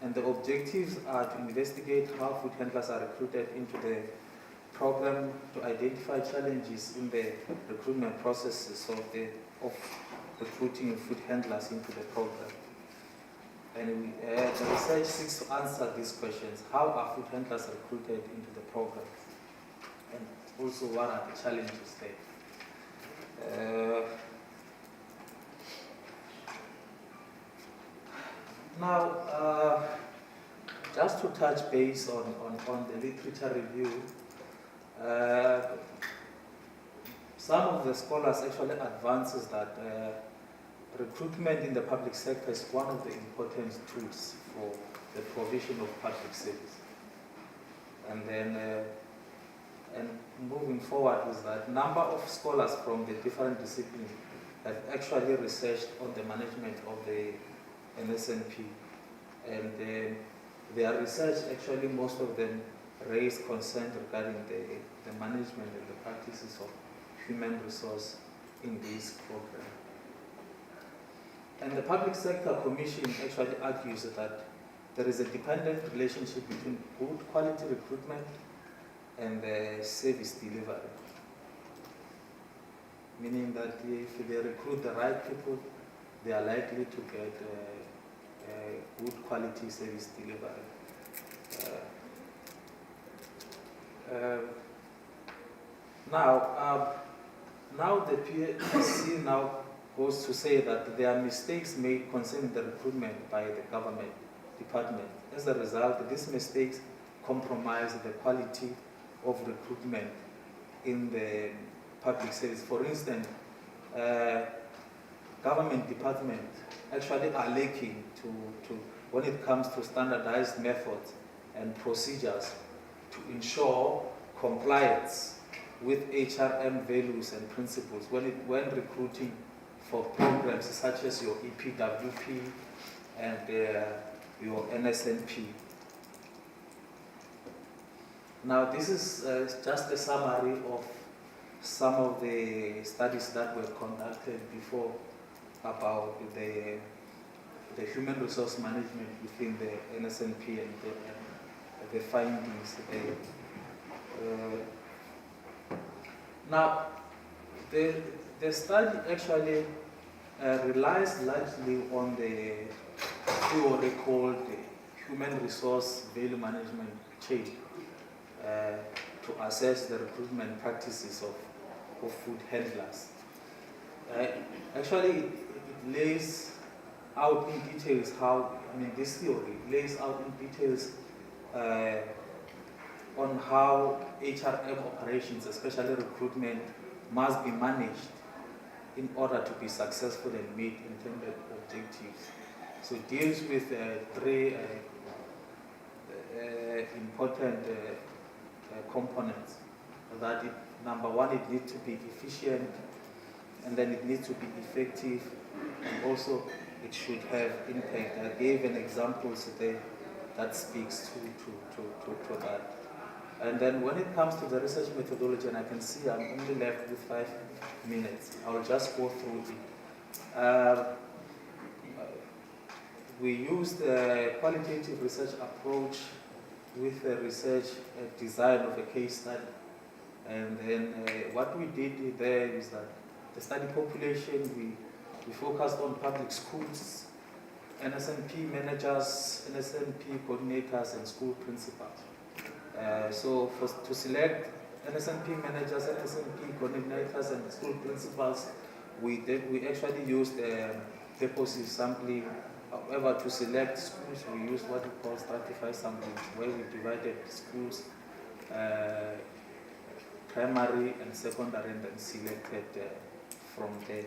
And the objectives are to investigate how food handlers are recruited into the program, to identify challenges in the recruitment processes of recruiting food handlers into the program. And the research seeks to answer these questions. How are food handlers recruited into the program? And also, what are the challenges there? Now, just to touch base on the literature review, some of the scholars actually advances that recruitment in the public sector is one of the important tools for the provision of public service. And then, and moving forward is that number of scholars from the different disciplines have actually researched on the management of the NSNP. And their research, actually most of them raised concern regarding the management and the practices of human resource in this program. And the Public Sector Commission actually argues that there is a dependent relationship between good quality recruitment and the service delivery. Meaning that if they recruit the right people, they are likely to get good quality service delivery. Now the PSC now goes to say that there are mistakes made concerning the recruitment by the government department. As a result, these mistakes compromise the quality of recruitment in the public service. For instance, government departments actually are lacking when it comes to standardized methods and procedures to ensure compliance with HRM values and principles when recruiting for programs such as your EPWP and your NSNP. Now, this is just a summary of some of the studies that were conducted before about the human resource management within the NSNP and the findings there. Now, the study actually relies largely on the theory called the human resource value management chain to assess the recruitment practices of food handlers. Actually, it lays out in details this theory lays out in details on how HRM operations, especially recruitment, must be managed in order to be successful and meet intended objectives. So it deals with three important components. That number one, it needs to be efficient, and then it needs to be effective, and also it should have impact. I gave an example today that speaks to that. And then when it comes to the research methodology, and I can see I'm only left with 5 minutes, I'll just go through it. We used a qualitative research approach with a research design of a case study. And then what we did there is that the study population, we focused on public schools, NSNP managers, NSNP coordinators, and school principals. So to select NSNP managers, NSNP coordinators, and school principals, we actually used purposive sampling. However, to select schools, we used what we call stratified sampling, where we divided schools, primary and secondary, and then selected from there.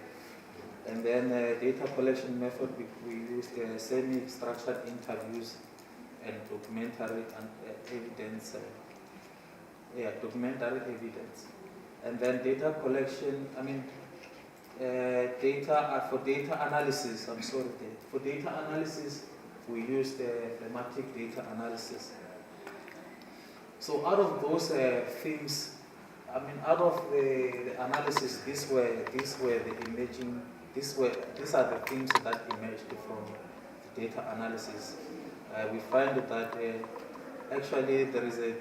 And then data collection method, we used semi-structured interviews and documentary evidence. Documentary evidence. And then data collection, for data analysis, for data analysis, we used thematic data analysis. So out of those themes, out of the analysis, these are the themes that emerged from data analysis. We find that actually there is a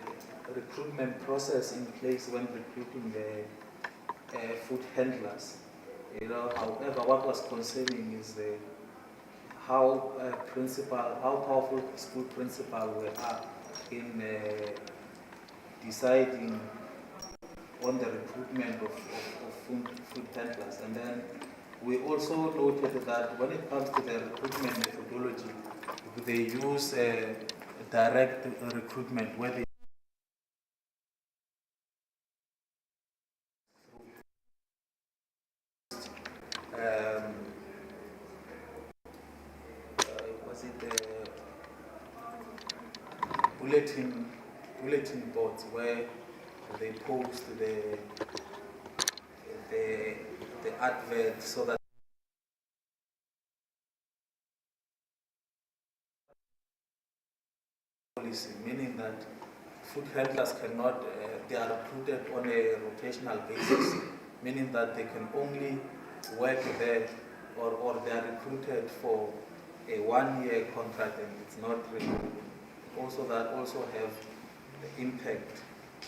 recruitment process in place when recruiting the food handlers. However, what was concerning is how powerful school principals were in deciding on the recruitment of food handlers. And then we also noted that when it comes to the recruitment methodology, they use direct recruitment where they bulletin boards where they post the advert so that policy, meaning that food handlers cannot, they are recruited on a rotational basis, meaning that they can only work there or they are recruited for a 1-year contract and it's not renewed. Also, that also have the impact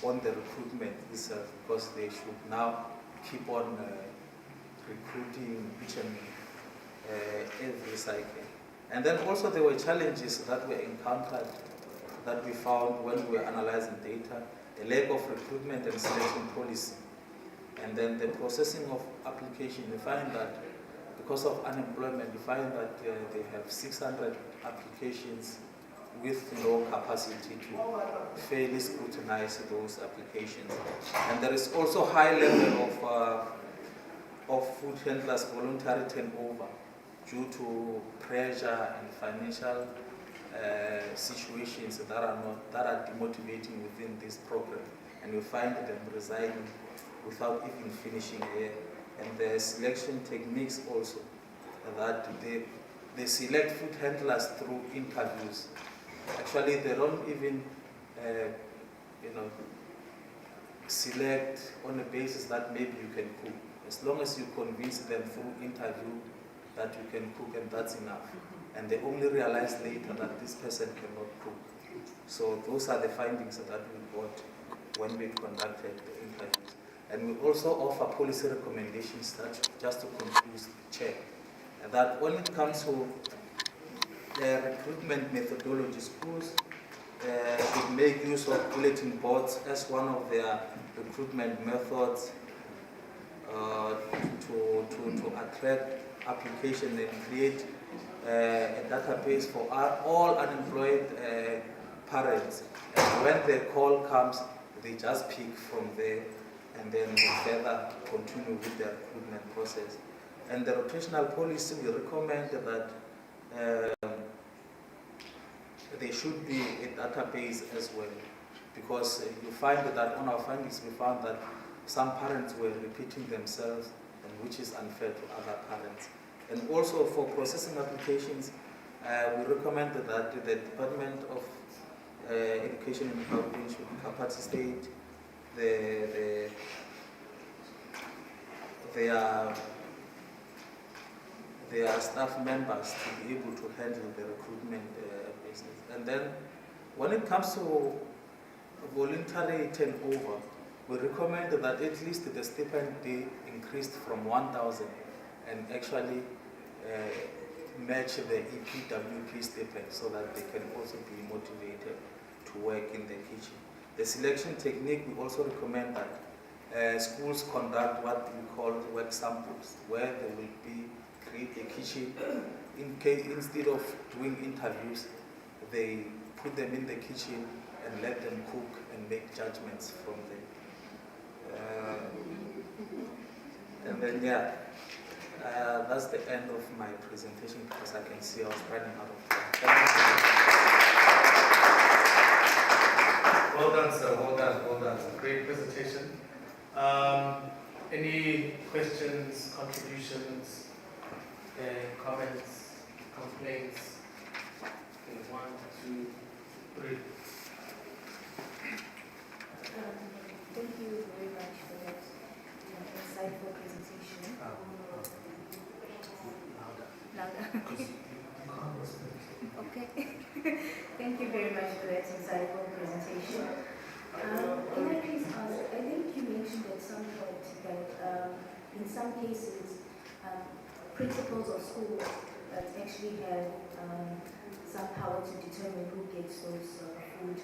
on the recruitment itself because they should now keep on recruiting each and every cycle. And then also there were challenges that were encountered that we found when we were analyzing data, a lack of recruitment and selection policy. And then the processing of application, we find that because of unemployment, we find that they have 600 applications with no capacity to fairly scrutinize those applications. And there is also high level of food handlers voluntary turnover due to pressure and financial situations that are demotivating within this program, and you find them resigning without even finishing a year. And the selection techniques also, that they select food handlers through interviews. Actually, they don't even select on the basis that maybe you can cook. As long as you convince them through interview that you can cook, and that's enough. And they only realize later that this person cannot cook. So those are the findings that we got when we conducted the interviews. And we also offer policy recommendations that, just to conclude, Chair, that when it comes to the recruitment methodology, schools should make use of bulletin boards as one of their recruitment methods to attract application and create a database for all unemployed parents. And when the call comes, they just pick from there and then further continue with the recruitment process. And the rotational policy, we recommend that there should be a database as well, because you find that on our findings we found that some parents were repeating themselves, and which is unfair to other parents. And also for processing applications, we recommend that the Department of Education and Development should capacitate their staff members to be able to handle the recruitment business. And then when it comes to voluntary turnover, we recommend that at least the stipend be increased from 1,000 and actually match the EPWP stipend, so that they can also be motivated to work in the kitchen. The selection technique, we also recommend that schools conduct what we call work samples, where they will create a kitchen. Instead of doing interviews, they put them in the kitchen and let them cook and make judgments from there. And then, that's the end of my presentation, because I can see I was running out of time. Well done, sir. Well done. Well done. Great presentation. Any questions, contributions, comments, complaints? Okay, 1, 2, 3. Thank you very much for that insightful presentation. Louder. Okay. Thank you very much for that insightful presentation. Can I please ask, I think you mentioned at some point that in some cases, principals of schools that actually have some power to determine who gets those food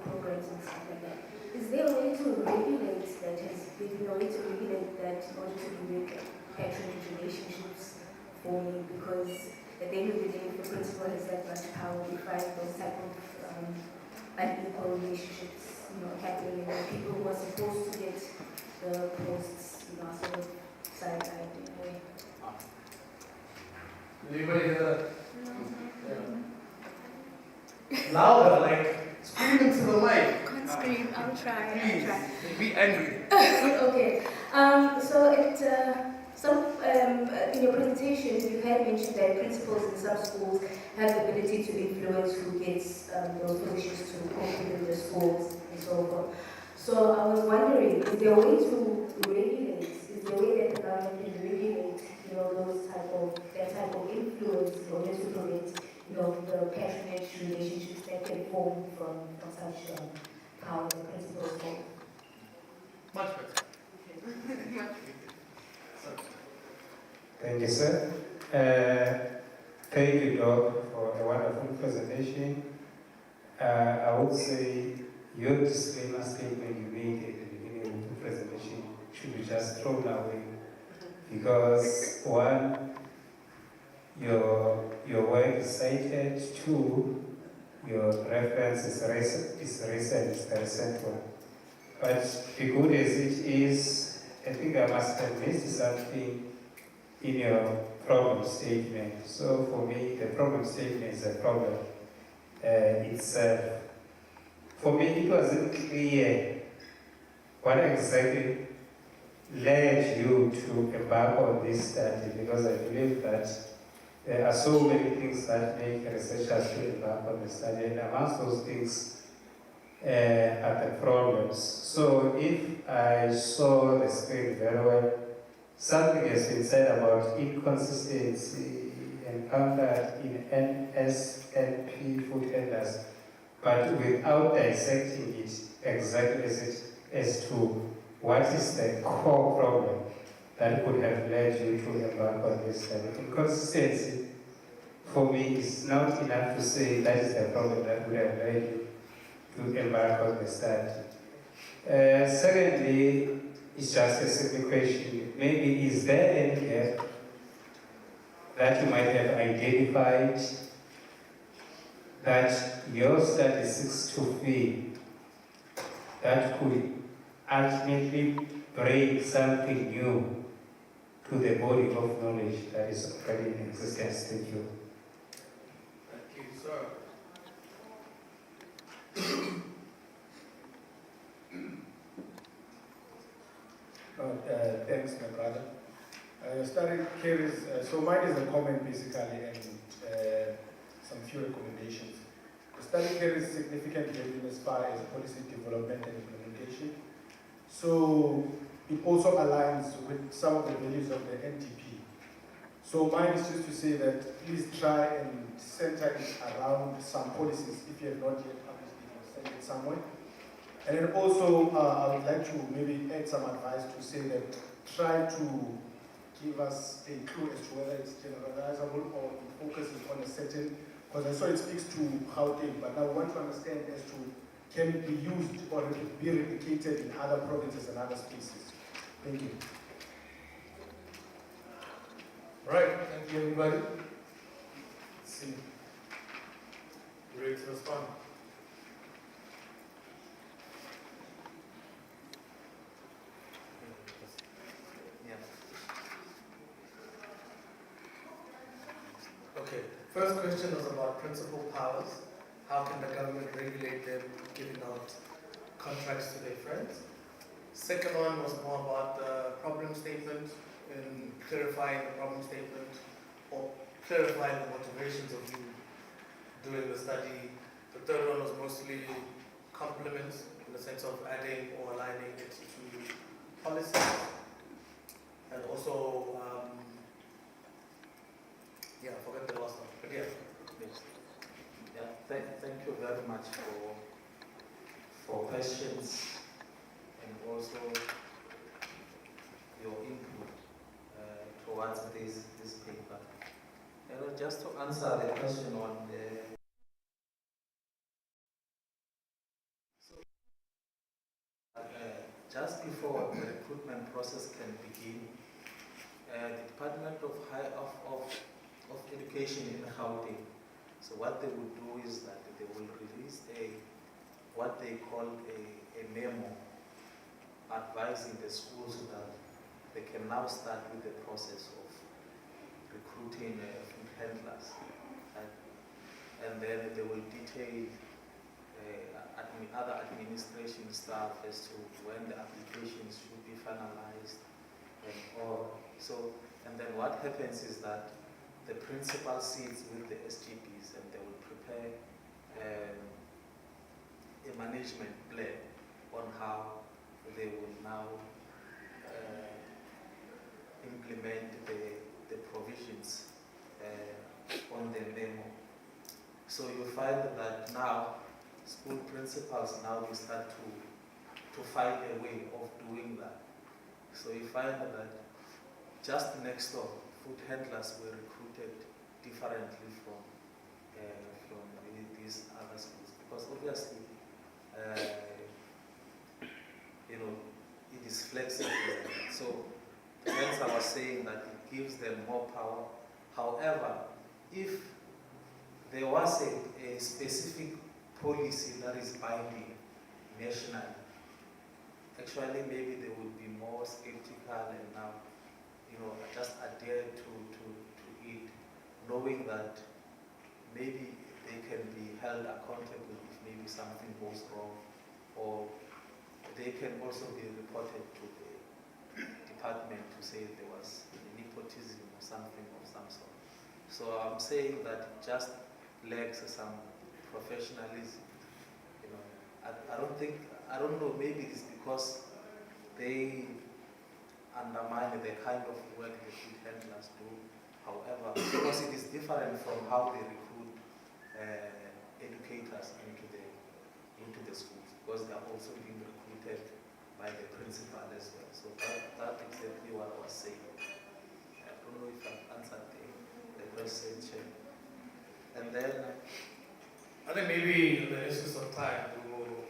programs and stuff like that. Is there a way to regulate that? Has there been a way to regulate that in order to make patronage relationships forming? Because at the end of the day, if the principal has that much power, we find those type of unequal relationships, happening, and people who are supposed to get the posts, are sort of sidelined in a way. Anybody hear that? Louder, like scream into the mic. Can't scream. I'll try. Please, I'll try. be angry. Okay. In your presentation, you had mentioned that principals in some schools have the ability to influence who gets those positions to cope within the schools and so forth. So I was wondering, is there a way to regulate? Is there a way that the government can regulate, that type of influence in order to prevent, the patronage relationships that can form from such power the principals hold? Much better. Thank you, sir. Thank you, Doc, for a wonderful presentation. I would say your disclaimer statement you made at the beginning of the presentation should be just thrown away, because one, your work is cited. 2, your reference is recent, it's the recent one. But be good as it is, I think I must have missed something in your problem statement. So for me, the problem statement is a problem itself. For me, it wasn't clear what exactly led you to embark on this study, because I believe that there are so many things that make researchers to embark on the study, and amongst those things are the problems. So if I saw the screen very well, something has been said about inconsistency encountered in NSNP food handlers, but without dissecting it exactly as to what is the core problem that could have led you to embark on this study. Inconsistency, for me, is not enough to say that is the problem that would have led you to embark on the study. Secondly, it's just a simple question. Maybe is there any gap that you might have identified that your study seeks to fill that could ultimately bring something new to the body of knowledge that is already in existence? Thank you. Thank you, sir. Thanks, my brother. Study carries, so mine is a comment basically and some few recommendations. The study carries significant value as far as policy development and implementation. So it also aligns with some of the values of the NTP. So mine is just to say that please try and center it around some policies if you have not yet published it or sent it somewhere. And then also, I would like to maybe add some advice to say that try to give us a clue as to whether it's generalizable or it focuses on a certain, because I saw it speaks to Gauteng, but I want to understand as to can it be used or be replicated in other provinces and other spaces. Thank you. Right, thank you, everybody. Let's see. You ready to respond? Okay, first question was about principal powers. How can the government regulate them giving out contracts to their friends? Second one was more about the problem statement and clarifying the problem statement or clarifying the motivations of you doing the study. The third one was mostly compliments in the sense of adding or aligning it to policies. And also, yeah, I forgot the last one, but yeah. Yes. Yeah, thank you very much for questions and also your input towards this paper. Just to answer the question on the just before the recruitment process can begin, the Department of Education in Gauteng, so what they will do is that they will release what they call a memo advising the schools that they can now start with the process of recruiting food handlers. And then they will detail other administration staff as to when the applications should be finalized and all. So, and then what happens is that the principal sits with the SGPs and they will prepare a management plan on how they will now implement the provisions on the memo. So you find that now school principals now they start to find a way of doing that. So you find that just next door, food handlers were recruited differently from these other schools, because obviously, it is flexible. So hence I was saying that it gives them more power However, if there was a specific policy that is binding nationally, actually maybe they would be more skeptical and now, just adhere to it, knowing that maybe they can be held accountable if maybe something goes wrong, or they can also be reported to the department to say there was nepotism or something of some sort. So I'm saying that it just lacks some professionalism. I don't know, maybe it's because they undermine the kind of work the food handlers do. However, because it is different from how they recruit educators into the schools, because they are also being recruited by the principal as well. So that's exactly what I was saying. I don't know if I've answered the question, Chair. And then I think maybe in the interest of time, we will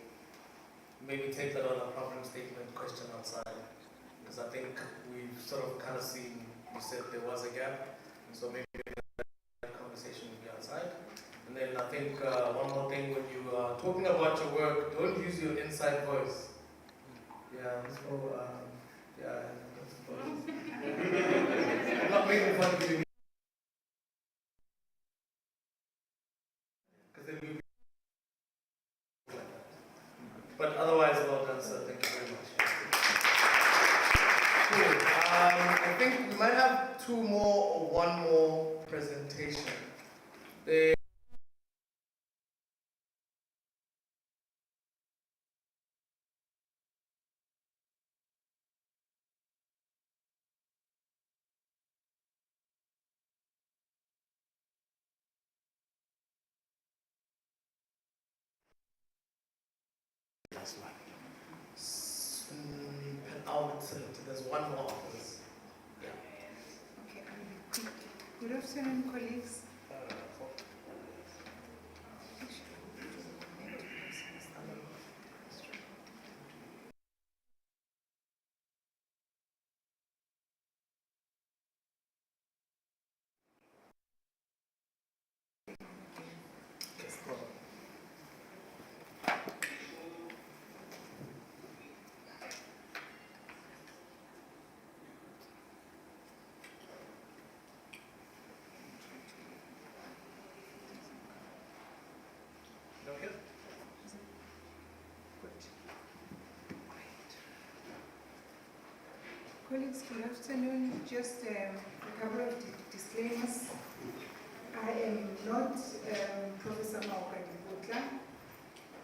maybe take that on a problem statement question outside. Because I think we've sort of kind of seen, you said there was a gap, and so maybe that conversation will be outside. And then I think one more thing, when you are talking about your work, don't use your inside voice. Yeah, so, I'm not making fun of you. Because then we'll be like that. But otherwise, well done, sir. Thank you very much. Cool. I think we might have two more or one more presentation. Last one. There's one more after this. Yeah. Okay, I'll be quick. Good afternoon, colleagues. Okay. Colleagues, good afternoon. Just a couple of disclaimers. I am not Professor Maokadibutla.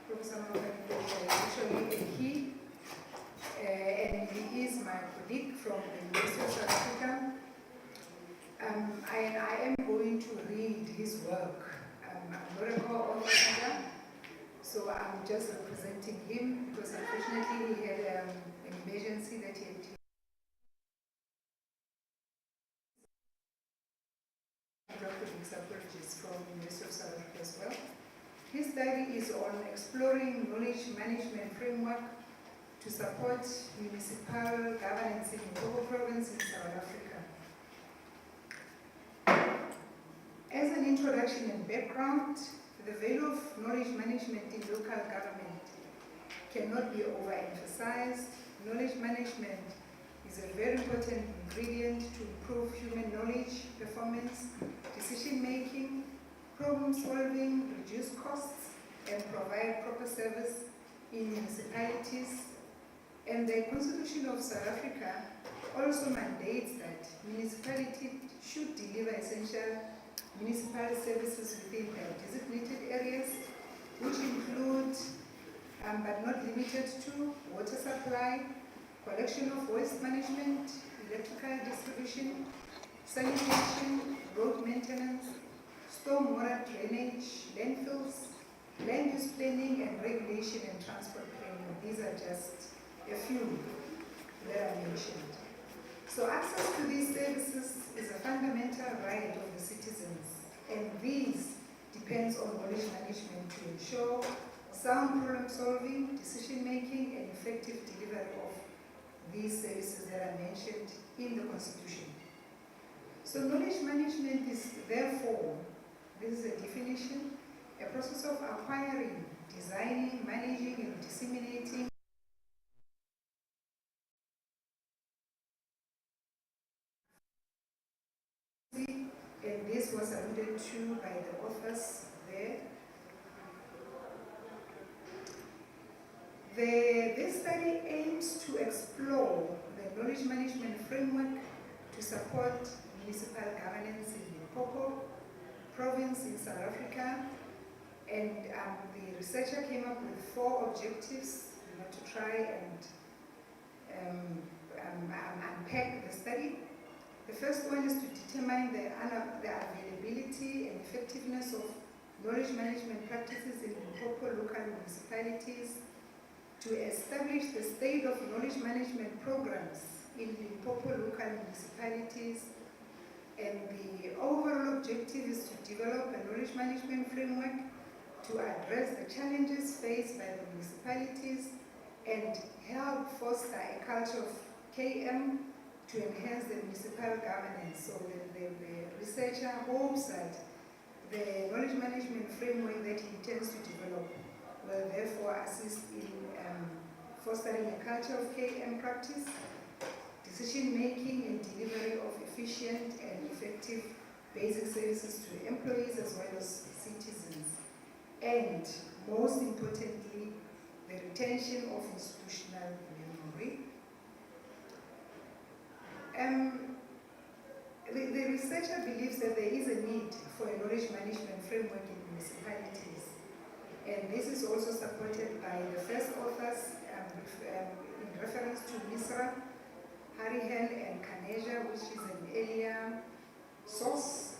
Professor Maokadibutla is actually a he, and he is my colleague from the University of South Africa. I am going to read his work. I'm not a co-author, so I'm just representing him because unfortunately he had an emergency that he had to. Psychologist from the University of South Africa as well. His study is on exploring knowledge management framework to support municipal governance in Limpopo province in South Africa. As an introduction and background, the value of knowledge management in local government cannot be overemphasized. Knowledge management is a very important ingredient to improve human knowledge, performance, decision-making, problem-solving, reduce costs, and provide proper service in municipalities. And the Constitution of South Africa also mandates that municipalities should deliver essential municipal services within their designated areas, which include, but not limited to, water supply, collection of waste management, electrical distribution, sanitation, road maintenance, stormwater drainage, landfills, land use planning and regulation and transport planning. These are just a few that I mentioned. So access to these services is a fundamental right of the citizens, and these depends on knowledge management to ensure sound problem solving, decision making, and effective delivery of these services that are mentioned in the Constitution. So knowledge management is therefore, this is a definition, a process of acquiring, designing, managing, and disseminating and this was alluded to by the authors there. This study aims to explore the knowledge management framework to support municipal governance in Limpopo province in South Africa, and the researcher came up with 4 objectives to try and unpack the study. The first one is to determine the availability and effectiveness of knowledge management practices in Limpopo local municipalities, to establish the state of knowledge management programs in Limpopo local municipalities, and the overall objective is to develop a knowledge management framework to address the challenges faced by the municipalities and help foster a culture of KM to enhance the municipal governance. So the researcher hopes that the knowledge management framework that he intends to develop will therefore assist in fostering a culture of KM practice, decision-making and delivery of efficient and effective basic services to employees as well as citizens. And most importantly, the retention of institutional memory. The researcher believes that there is a need for a knowledge management framework in municipalities. And this is also supported by the first authors in reference to Misra, Harihan and Kaneja, which is an earlier source.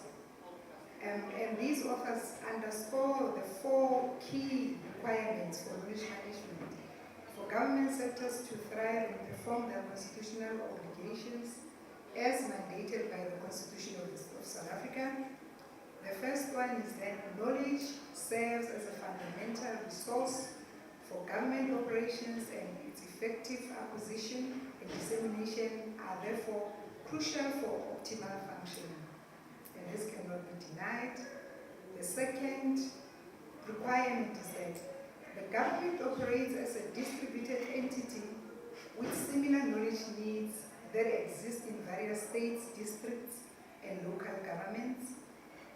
And these authors underscore the 4 key requirements for knowledge management for government sectors to thrive and perform their constitutional obligations as mandated by the Constitution of South Africa. The first one is that knowledge serves as a fundamental resource for government operations, and its effective acquisition and dissemination are therefore crucial for optimal functioning. And this cannot be denied. The second requirement is that the government operates as a distributed entity with similar knowledge needs that exist in various states, districts, and local governments.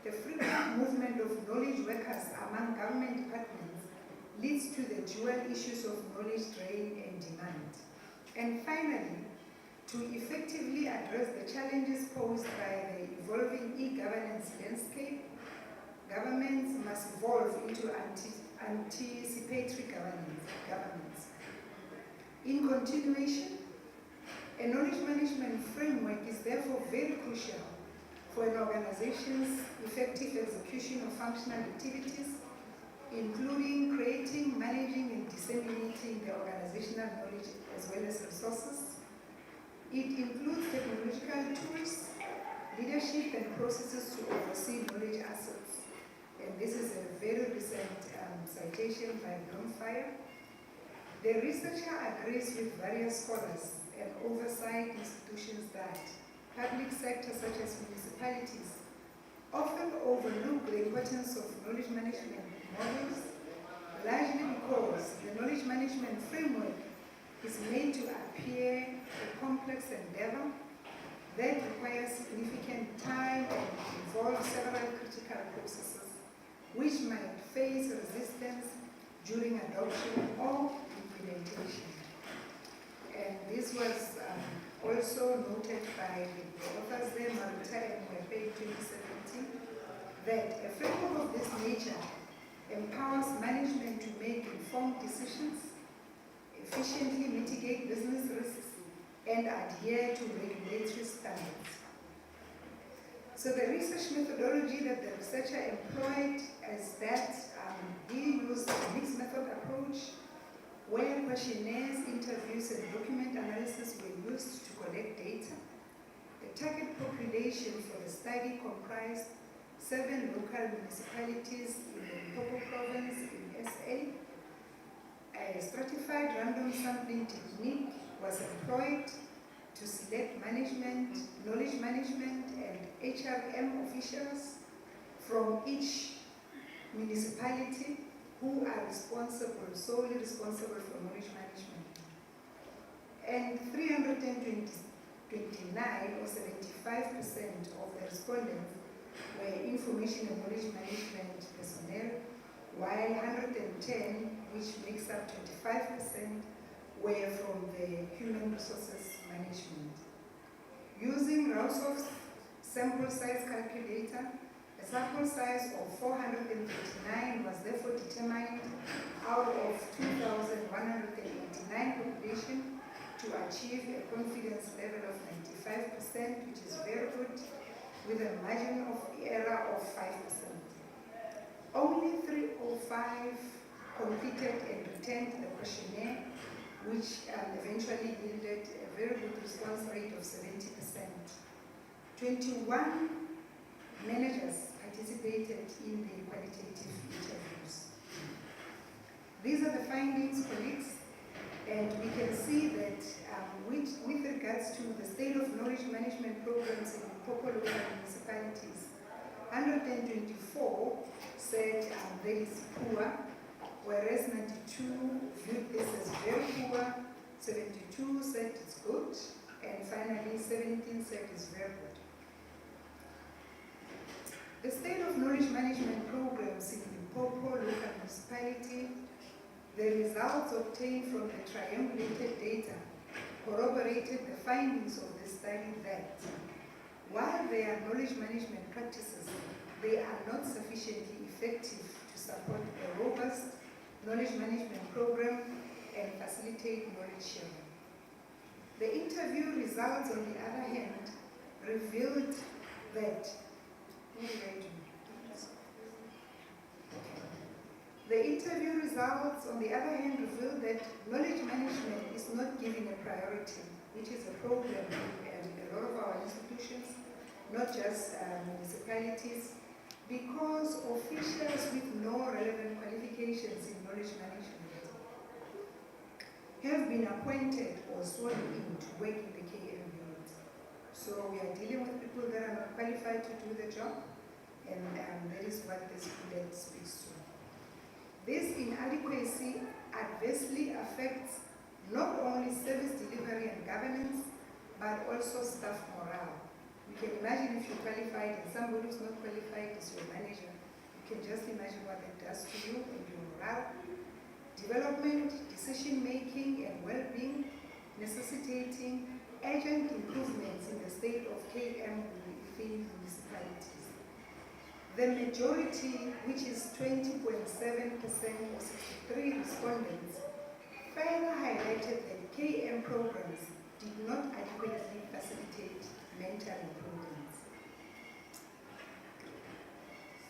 The frequent movement of knowledge workers among government departments leads to the dual issues of knowledge drain and demand. And finally, to effectively address the challenges posed by the evolving e-governance landscape, governments must evolve into anticipatory governance. In continuation, a knowledge management framework is therefore very crucial for an organization's effective execution of functional activities, including creating, managing, and disseminating the organizational knowledge as well as resources. It includes technological tools, leadership, and processes to oversee knowledge assets. And this is a very recent citation by Blomfire. The researcher agrees with various scholars and oversight institutions that public sector such as municipalities often overlook the importance of knowledge management models, largely because the knowledge management framework is made to appear a complex endeavor that requires significant time and involves several critical processes which might face resistance during adoption or implementation. And this was also noted by the authors there, Marita and Mwepe, 2017, that a framework of this nature empowers management to make informed decisions, efficiently mitigate business risks, and adhere to regulatory standards. So the research methodology that the researcher employed is that he used a mixed method approach where questionnaires, interviews, and document analysis were used to collect data. The target population for the study comprised 7 local municipalities in the Limpopo province in SA. A stratified random sampling technique was employed to select management, knowledge management and HRM officials from each municipality who are responsible, solely responsible for knowledge management. And 329 or 75% of the respondents were information and knowledge management personnel, while 110, which makes up 25%, were from the human resources management. Using Rausov's sample size calculator, a sample size of 439 was therefore determined out of 2,189 population to achieve a confidence level of 95%, which is very good, with a margin of error of 5%. Only 305 completed and returned the questionnaire, which eventually yielded a very good response rate of 70%. 21 managers participated in the qualitative interviews. These are the findings, colleagues, and we can see that with regards to the state of knowledge management programs in local municipalities, 124 said that is poor, whereas 92 viewed this as very poor, 72 said it's good, and finally 17 said it's very good. The state of knowledge management programs in Limpopo local municipality, the results obtained from the triangulated data corroborated the findings of the study that while there are knowledge management practices, they are not sufficiently effective to support a robust knowledge management program and facilitate knowledge sharing. The interview results, on the other hand, revealed that knowledge management is not given a priority, which is a problem in a lot of our institutions, not just municipalities, because officials with no relevant qualifications in knowledge management have been appointed or sworn in to work in the KM unit. So we are dealing with people that are not qualified to do the job, and that is what this bullet speaks to. This inadequacy adversely affects not only service delivery and governance, but also staff morale. You can imagine if you're qualified and somebody who's not qualified is your manager. You can just imagine what that does to you and your morale. Development, decision-making, and well-being necessitating urgent improvements in the state of KM within municipalities. The majority, which is 20.7% or 63 respondents, further highlighted that KM programs did not adequately facilitate mental improvements.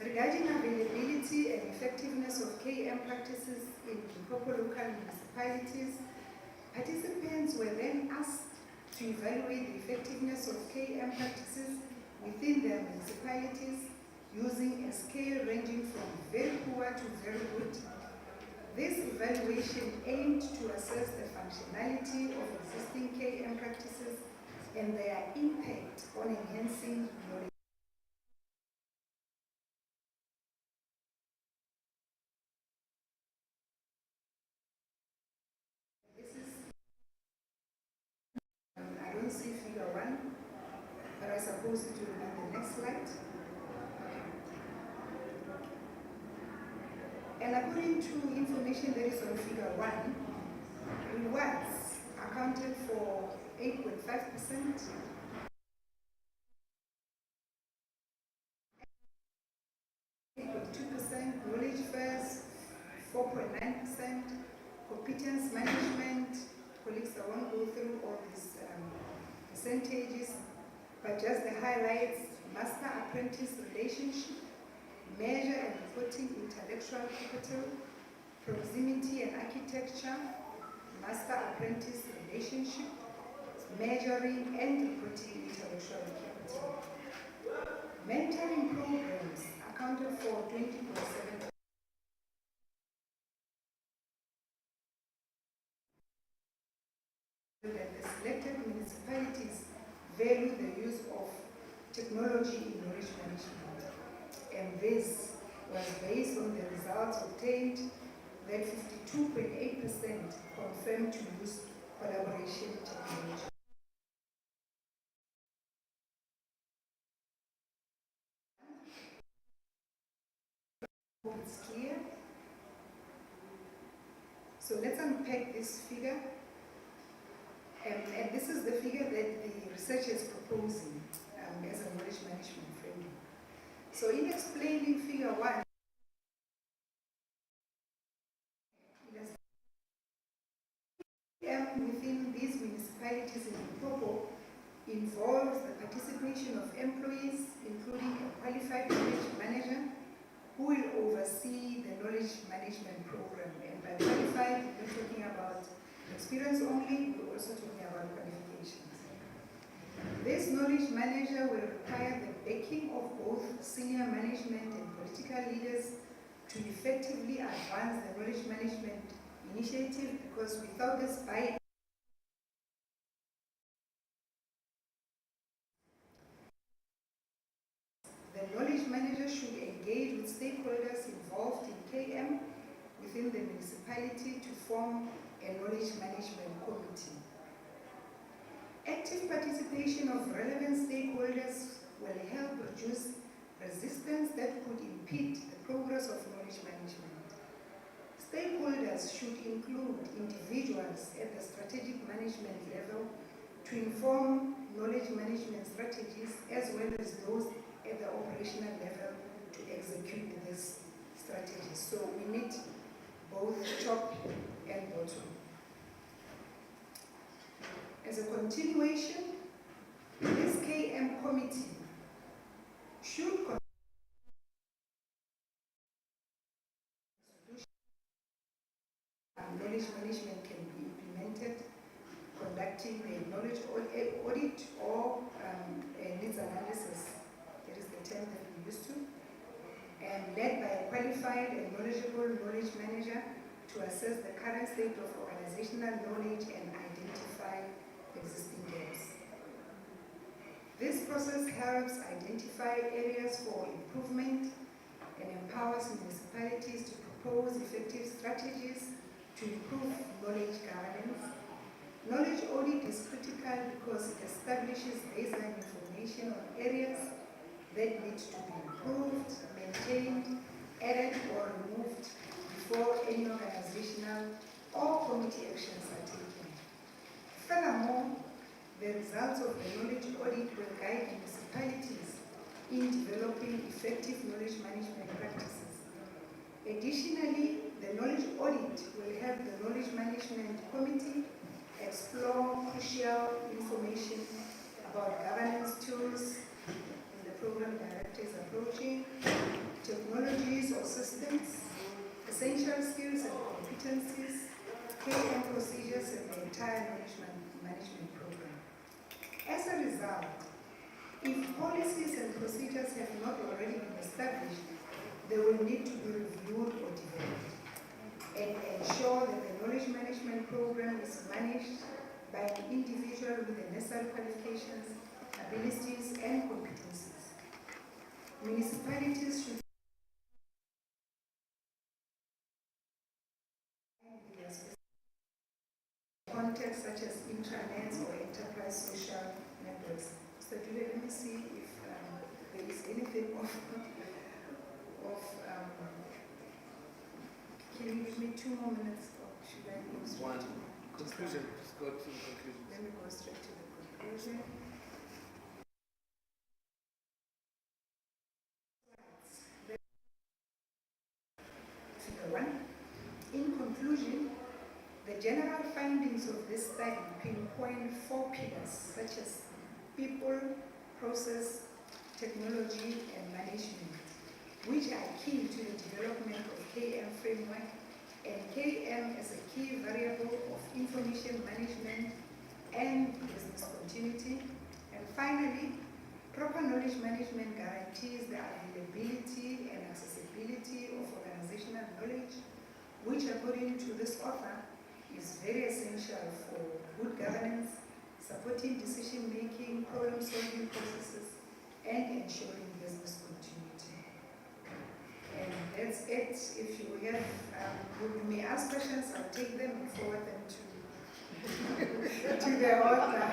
Regarding availability and effectiveness of KM practices in Limpopo local municipalities, participants were then asked to evaluate the effectiveness of KM practices within their municipalities using a scale ranging from very poor to very good. This evaluation aimed to assess the functionality of existing KM practices and their impact on enhancing knowledge. I don't see figure 1, but I suppose it will be on the next slide. And according to information that is on figure 1, rewards accounted for 8.5%, knowledge fairs 4.9%, competence management, colleagues, I won't go through all these percentages, but just the highlights: master apprentice relationship, measure and reporting intellectual capital, proximity and architecture, master apprentice relationship, measuring and reporting intellectual capital. Mentoring programs accounted for 20.7%. That the selected municipalities value the use of technology in knowledge management. And this was based on the results obtained that 52.8% confirmed to use collaboration technology. Hope it's clear. So let's unpack this figure. And this is the figure that the researcher is proposing as a knowledge management framework. So in explaining figure 1, within these municipalities in Limpopo involves the participation of employees, including a qualified knowledge manager, who will oversee the knowledge management program. And by qualified, we're talking about experience only, we're also talking about qualifications. This knowledge manager will require the backing of both senior management and political leaders to effectively advance the knowledge management initiative, because without this buy-in, the knowledge manager should engage with stakeholders involved in KM within the municipality to form a knowledge management committee. Active participation of relevant stakeholders will help reduce resistance that could impede the progress of knowledge management. Stakeholders should include individuals at the strategic management level to inform knowledge management strategies, as well as those at the operational level to execute this strategy. So we need both top and bottom. As a continuation, this KM committee should knowledge management can be implemented, conducting a knowledge audit or a needs analysis. That is the term that we used to. And led by a qualified and knowledgeable knowledge manager to assess the current state of organizational knowledge and identify existing gaps. This process helps identify areas for improvement and empowers municipalities to propose effective strategies to improve knowledge governance. Knowledge audit is critical because it establishes baseline information on areas that need to be improved, maintained, added or removed before any organizational or committee actions are taken. Furthermore, the results of the knowledge audit will guide municipalities in developing effective knowledge management practices. Additionally, the knowledge audit will help the knowledge management committee explore crucial information about governance tools in the program director's approaching, technologies or systems, essential skills and competencies, KM procedures, and the entire knowledge management program. As a result, if policies and procedures have not already been established, they will need to be reviewed or developed and ensure that the knowledge management program is managed by an individual with the necessary qualifications, abilities, and competencies. Municipalities should contexts such as intranets or enterprise social networks. So Julia, let me see if there is anything of can you give me 2 more minutes, or should I go straight One. to Conclusion. Just go to the conclusion. Let me go straight to the conclusion. Figure 1. In conclusion, the general findings of this study pinpoint 4 pillars such as people, process, technology, and management, which are key to the development of KM framework, and KM as a key variable of information management and business continuity. And finally, proper knowledge management guarantees the availability and accessibility of organizational knowledge, which according to this author is very essential for good governance, supporting decision-making, problem-solving processes, and ensuring business continuity. And that's it. If you have, you may ask questions, I'll take them and forward them to the author.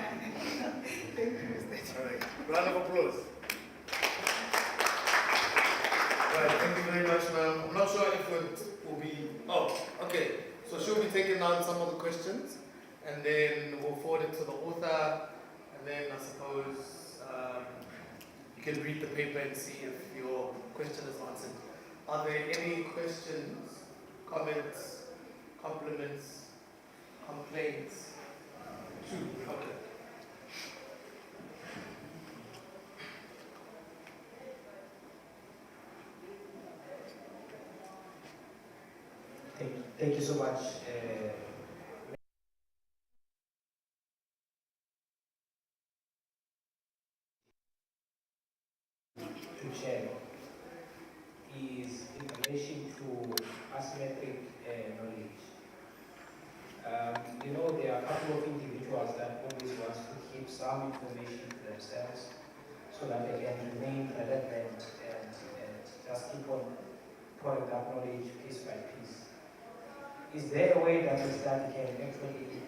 Thank you, Mr. Chair. All right, round of applause. Right, thank you very much, ma'am. I'm not sure if it will be, oh, okay. So she'll be taking down some of the questions, and then we'll forward it to the author, and then I suppose you can read the paper and see if your question is answered. Are there any questions, comments, compliments, complaints? Two, okay. Thank you so much. To share is in relation to asymmetric knowledge. You know, there are a couple of individuals that always want to keep some information to themselves so that they can remain relevant and just keep on pouring that knowledge piece by piece. Is there a way that the study can actually,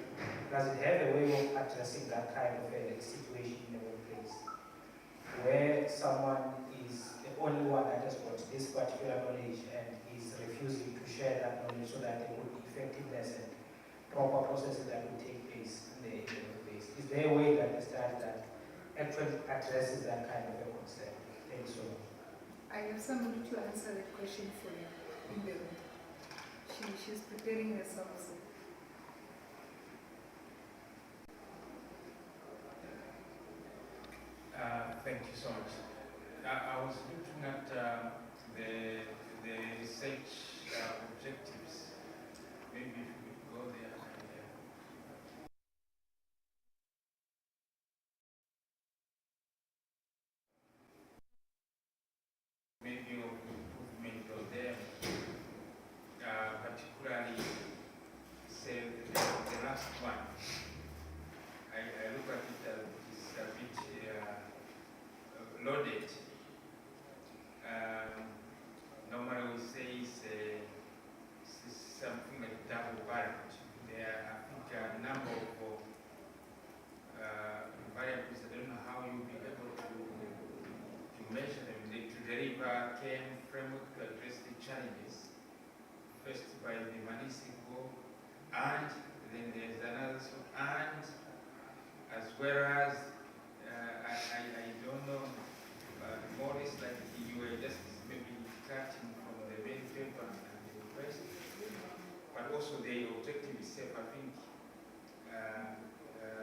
does it have a way of addressing that kind of a situation in the workplace, where someone is the only one that has got this particular knowledge and is refusing to share that knowledge so that there would be effectiveness and proper processes that would take place in the workplace? Is there a way that the study that actually addresses that kind of a concern? Thank you so much. I have somebody to answer that question for you in the room. She's preparing herself. Thank you so much. I was looking at the research objectives. Maybe if we could go there. Maybe of improvement of them, particularly say the last one. I look at it as it's a bit loaded. Normally we say it's something like double barreled. There are, I think, a number of variables. I don't know how you'll be able to measure them. To deliver CAM framework to address the challenges, first by the municipal, and then there's another, and as well as I don't know, more or less like you were just maybe starting from the main paper and the request, but also the objective itself, I think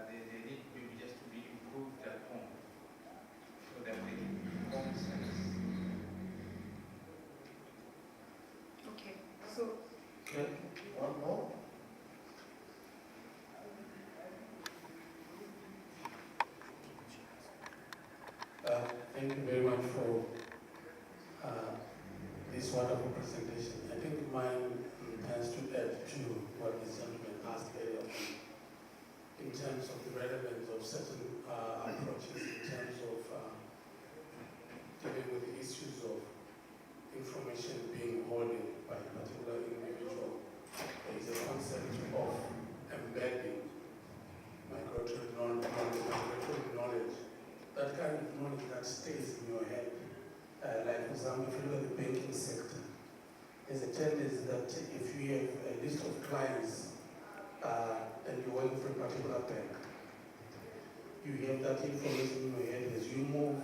they need maybe just to be improved upon so that they can perform sense. Okay, so. Okay, one more. Thank you very much for this wonderful presentation. I think mine has to add to what this gentleman asked earlier in terms of the relevance of certain approaches in terms of dealing with the issues of information being hoarded by a particular individual. There is a concept of embedding migratory knowledge, that kind of knowledge that stays in your head. Like, for example, if you look at the banking sector, there's a tendency that if you have a list of clients and you're working for a particular bank, you have that information in your head. As you move,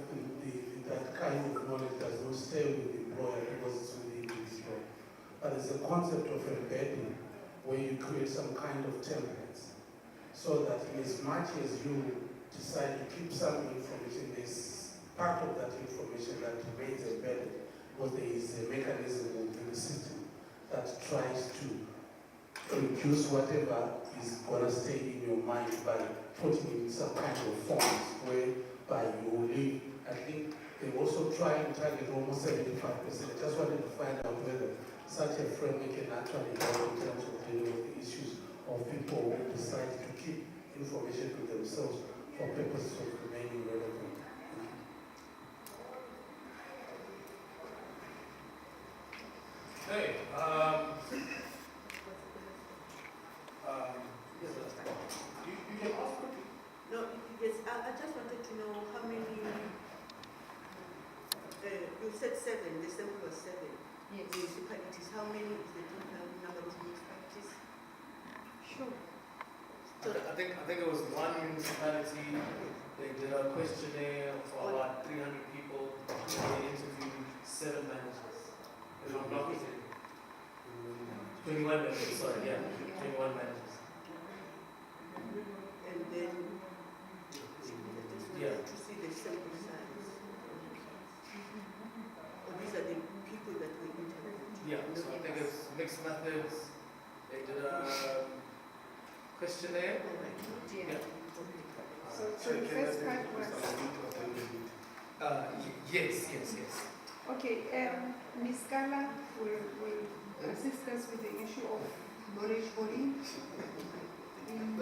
that kind of knowledge does not stay with the employer because it's with the individual. But there's a concept of embedding where you create some kind of templates so that in as much as you decide to keep some information, there's part of that information that remains embedded because there is a mechanism within the system that tries to reduce whatever is going to stay in your mind by putting in some kind of forms whereby you will live. I think they also try and target almost 75%. I just wanted to find out whether such a framework can actually help in terms of dealing with the issues of people who decide to keep information to themselves for purposes of remaining relevant. Okay, yes, you can ask quickly. No, yes, I just wanted to know how many, you said 7, the sample was 7 municipalities. How many is the total number of municipalities? Sure. I think it was one municipality. They did a questionnaire for about 300 people. They interviewed 7 managers. If I'm not mistaken. 21 managers, sorry, yeah, 21 managers. And then, I just wanted to see the sample size. Or these are the people that were interviewed? Yeah, so I think it's mixed methods. They did a questionnaire. Yeah. So the first part was... Yes. Okay, Ms. Gala will assist us with the issue of knowledge holding. On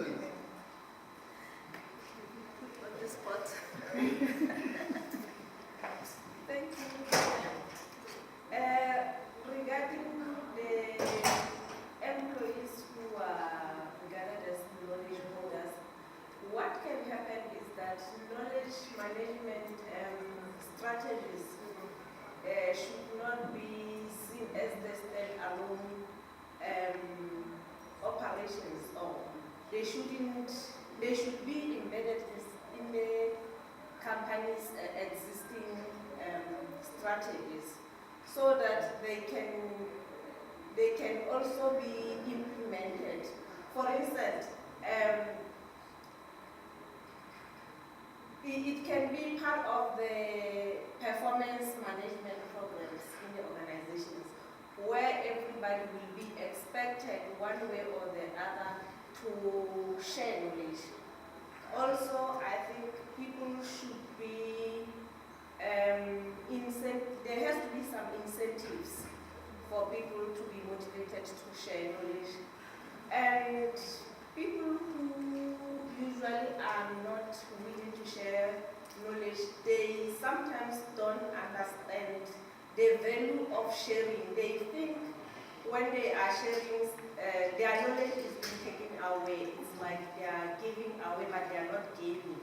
the spot. Thank you. Regarding the employees who are regarded as knowledge holders, what can happen is that knowledge management strategies should not be seen as the standalone operations, or they should be embedded in the company's existing strategies, so that they can also be implemented. For instance, it can be part of the performance management programs in the organizations, where everybody will be expected one way or the other to share knowledge. Also, I think people should be, there has to be some incentives for people to be motivated to share knowledge. And people who usually are not willing to share knowledge, they sometimes don't understand the value of sharing. They think when they are sharing, their knowledge is being taken away. It's like they are giving away, but they are not giving.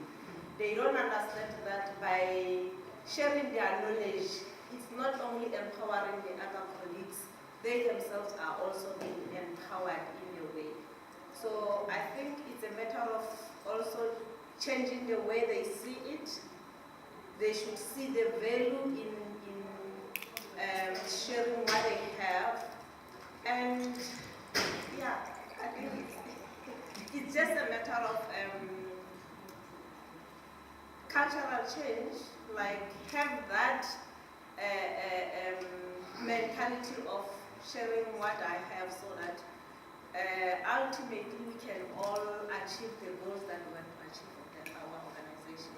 They don't understand that by sharing their knowledge, it's not only empowering the other colleagues, they themselves are also being empowered in a way. So I think it's a matter of also changing the way they see it. They should see the value in sharing what they have. And yeah, I think it's just a matter of cultural change, like have that mentality of sharing what I have, so that ultimately we can all achieve the goals that we want to achieve in our organization.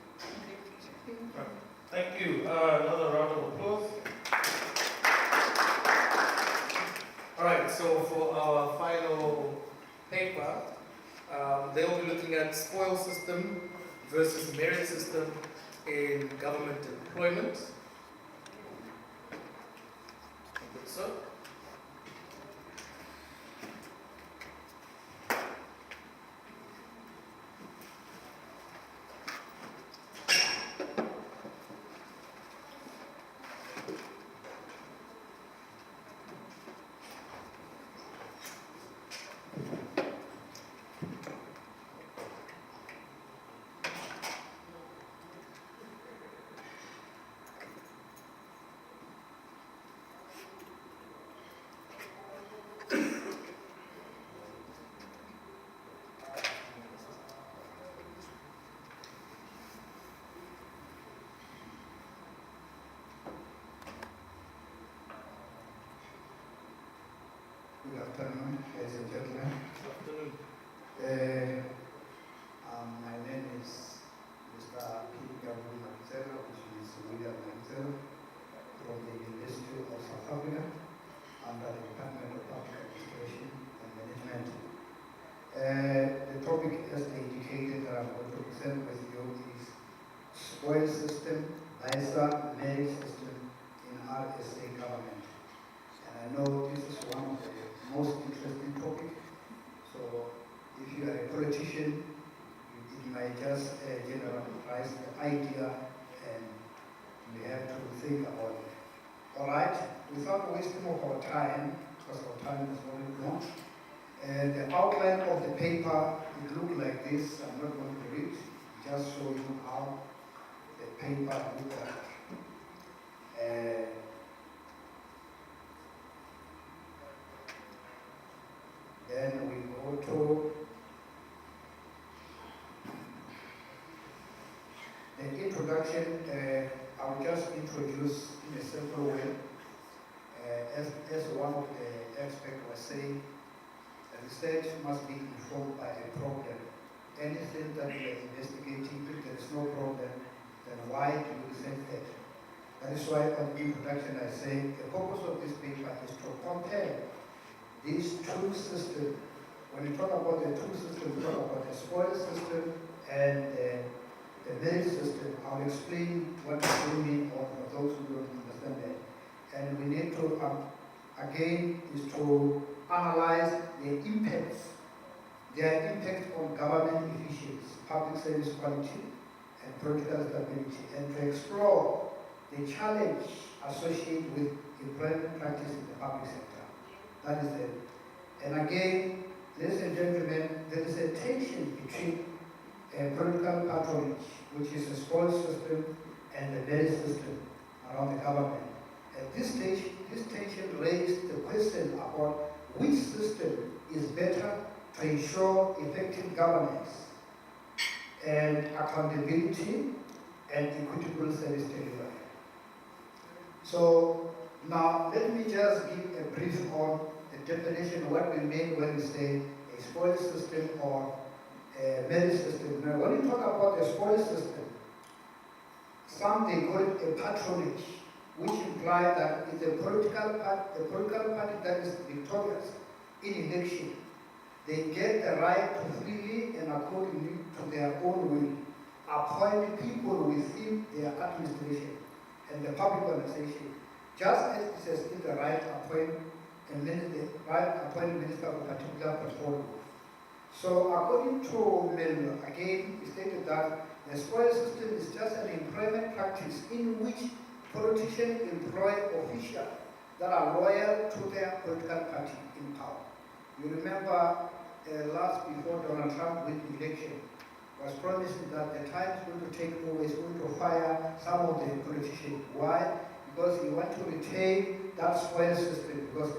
Thank you. Another round of applause. All right, so for our final paper, they'll be looking at spoil system versus merit system in government employment. Good, sir. Good afternoon, ladies and gentlemen. Good afternoon. My name is Mr. Gabriel Manzella, which is William Manzella, from the University of South Africa, under the Department of Public Administration and Management. The topic, as indicated, that I'm going to present with you nicer merit system in RSA government. And I know this is one of the most interesting topics. So if you are a politician, it might just generalize the idea and we have to think about it. All right, without wasting of our time, because our time is running long, the outline of the paper, it looked like this. I'm not going to read, just show you how the paper looked like. Then we go to the introduction. I'll just introduce in a simple way. As one of the experts was saying, research must be informed by a problem. Anything that we are investigating, if there is no problem, then why do we research that? That is why on the introduction I say the purpose of this paper is to compare these two systems. When we talk about the two systems, we talk about the spoil system and the merit system. I'll explain what I mean for those who don't understand that. And we need to, again, is to analyze the impacts, their impact on government efficiency, public service quality, and political stability, and to explore the challenge associated with employment practice in the public sector. That is it. And again, ladies and gentlemen, there is a tension between political patronage, which is a spoil system, and the merit system around the government. At this stage, this tension raised the question about which system is better to ensure effective governance and accountability and equitable service delivery. So now let me just give a brief on the definition of what we mean when we say a spoil system or a merit system. Now when we talk about a spoil system, some they call it a patronage, which implies that it's a political party that is victorious in election. They get the right to freely and accordingly to their own will appoint people within their administration and the public organization, just as it says in the right appoint and the right appoint minister of a particular portfolio. So according to Mel, again, he stated that the spoil system is just an employment practice in which politicians employ officials that are loyal to their political party in power. You remember last before Donald Trump won the election, was promising that the time is going to take over, is going to fire some of the politicians. Why? Because he wants to retain that spoil system, because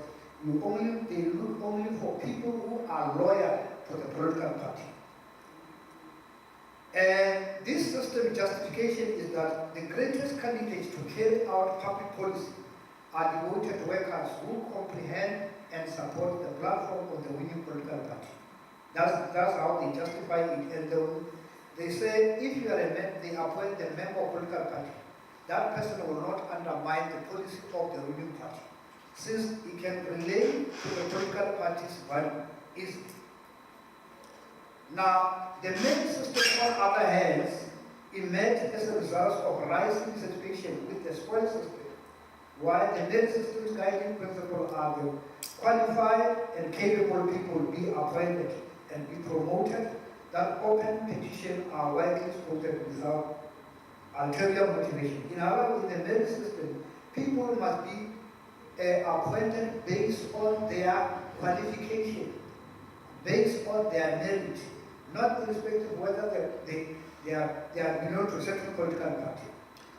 they look only for people who are loyal to the political party. And this system justification is that the greatest candidates to carry out public policy are devoted workers who comprehend and support the platform of the winning political party. That's how they justify it. And they say if you are a man, they appoint a member of political party. That person will not undermine the policy of the ruling party, since he can relate to the political party's value easily. Now, the merit system, on the other hand, emerged as a result of rising satisfaction with the spoil system, while the merit system's guiding principles are the qualified and capable people be appointed and be promoted, that open petitions are widely supported without ulterior motivation. In other words, in the merit system, people must be appointed based on their qualification, based on their merit, not irrespective of whether they are belong to a certain political party.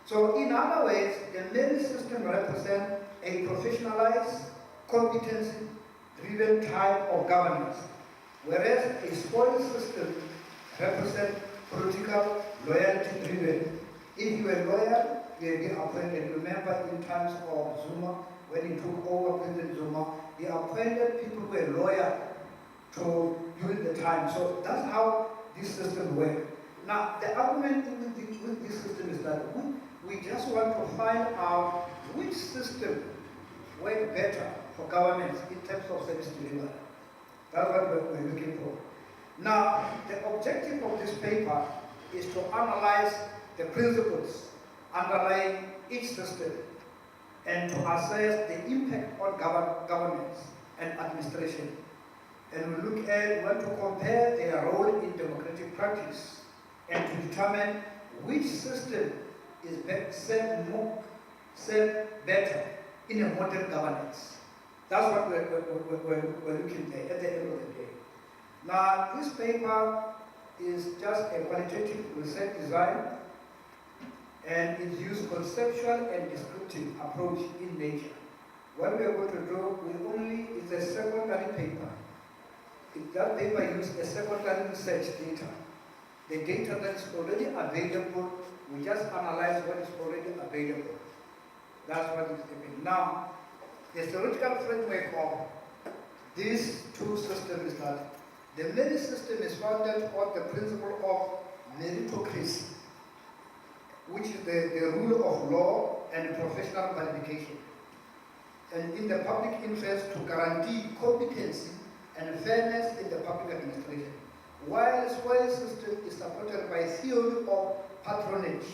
So in other words, the merit system represents a professionalized, competency-driven type of governance, whereas a spoil system represents political, loyalty-driven. If you are loyal, you will be appointed. Remember in times of Zuma, when he took over President Zuma, he appointed people who were loyal during the time. So that's how this system works. Now, the argument with this system is that we just want to find out which system works better for governments in terms of service delivery. That's what we're looking for. Now, the objective of this paper is to analyze the principles underlying each system and to assess the impact on governance and administration. And we look at when to compare their role in democratic practice and to determine which system is served better in a modern governance. That's what we're looking at the end of the day. Now, this paper is just a qualitative research design, and it uses conceptual and descriptive approach in nature. What we are going to do is a secondary paper. That paper uses a secondary research data. The data that is already available, we just analyze what is already available. That's what is happening. Now, the theoretical framework of these two systems is that the merit system is founded on the principle of meritocracy, which is the rule of law and professional qualification, and in the public interest to guarantee competency and fairness in the public administration, while the spoil system is supported by theory of patronage,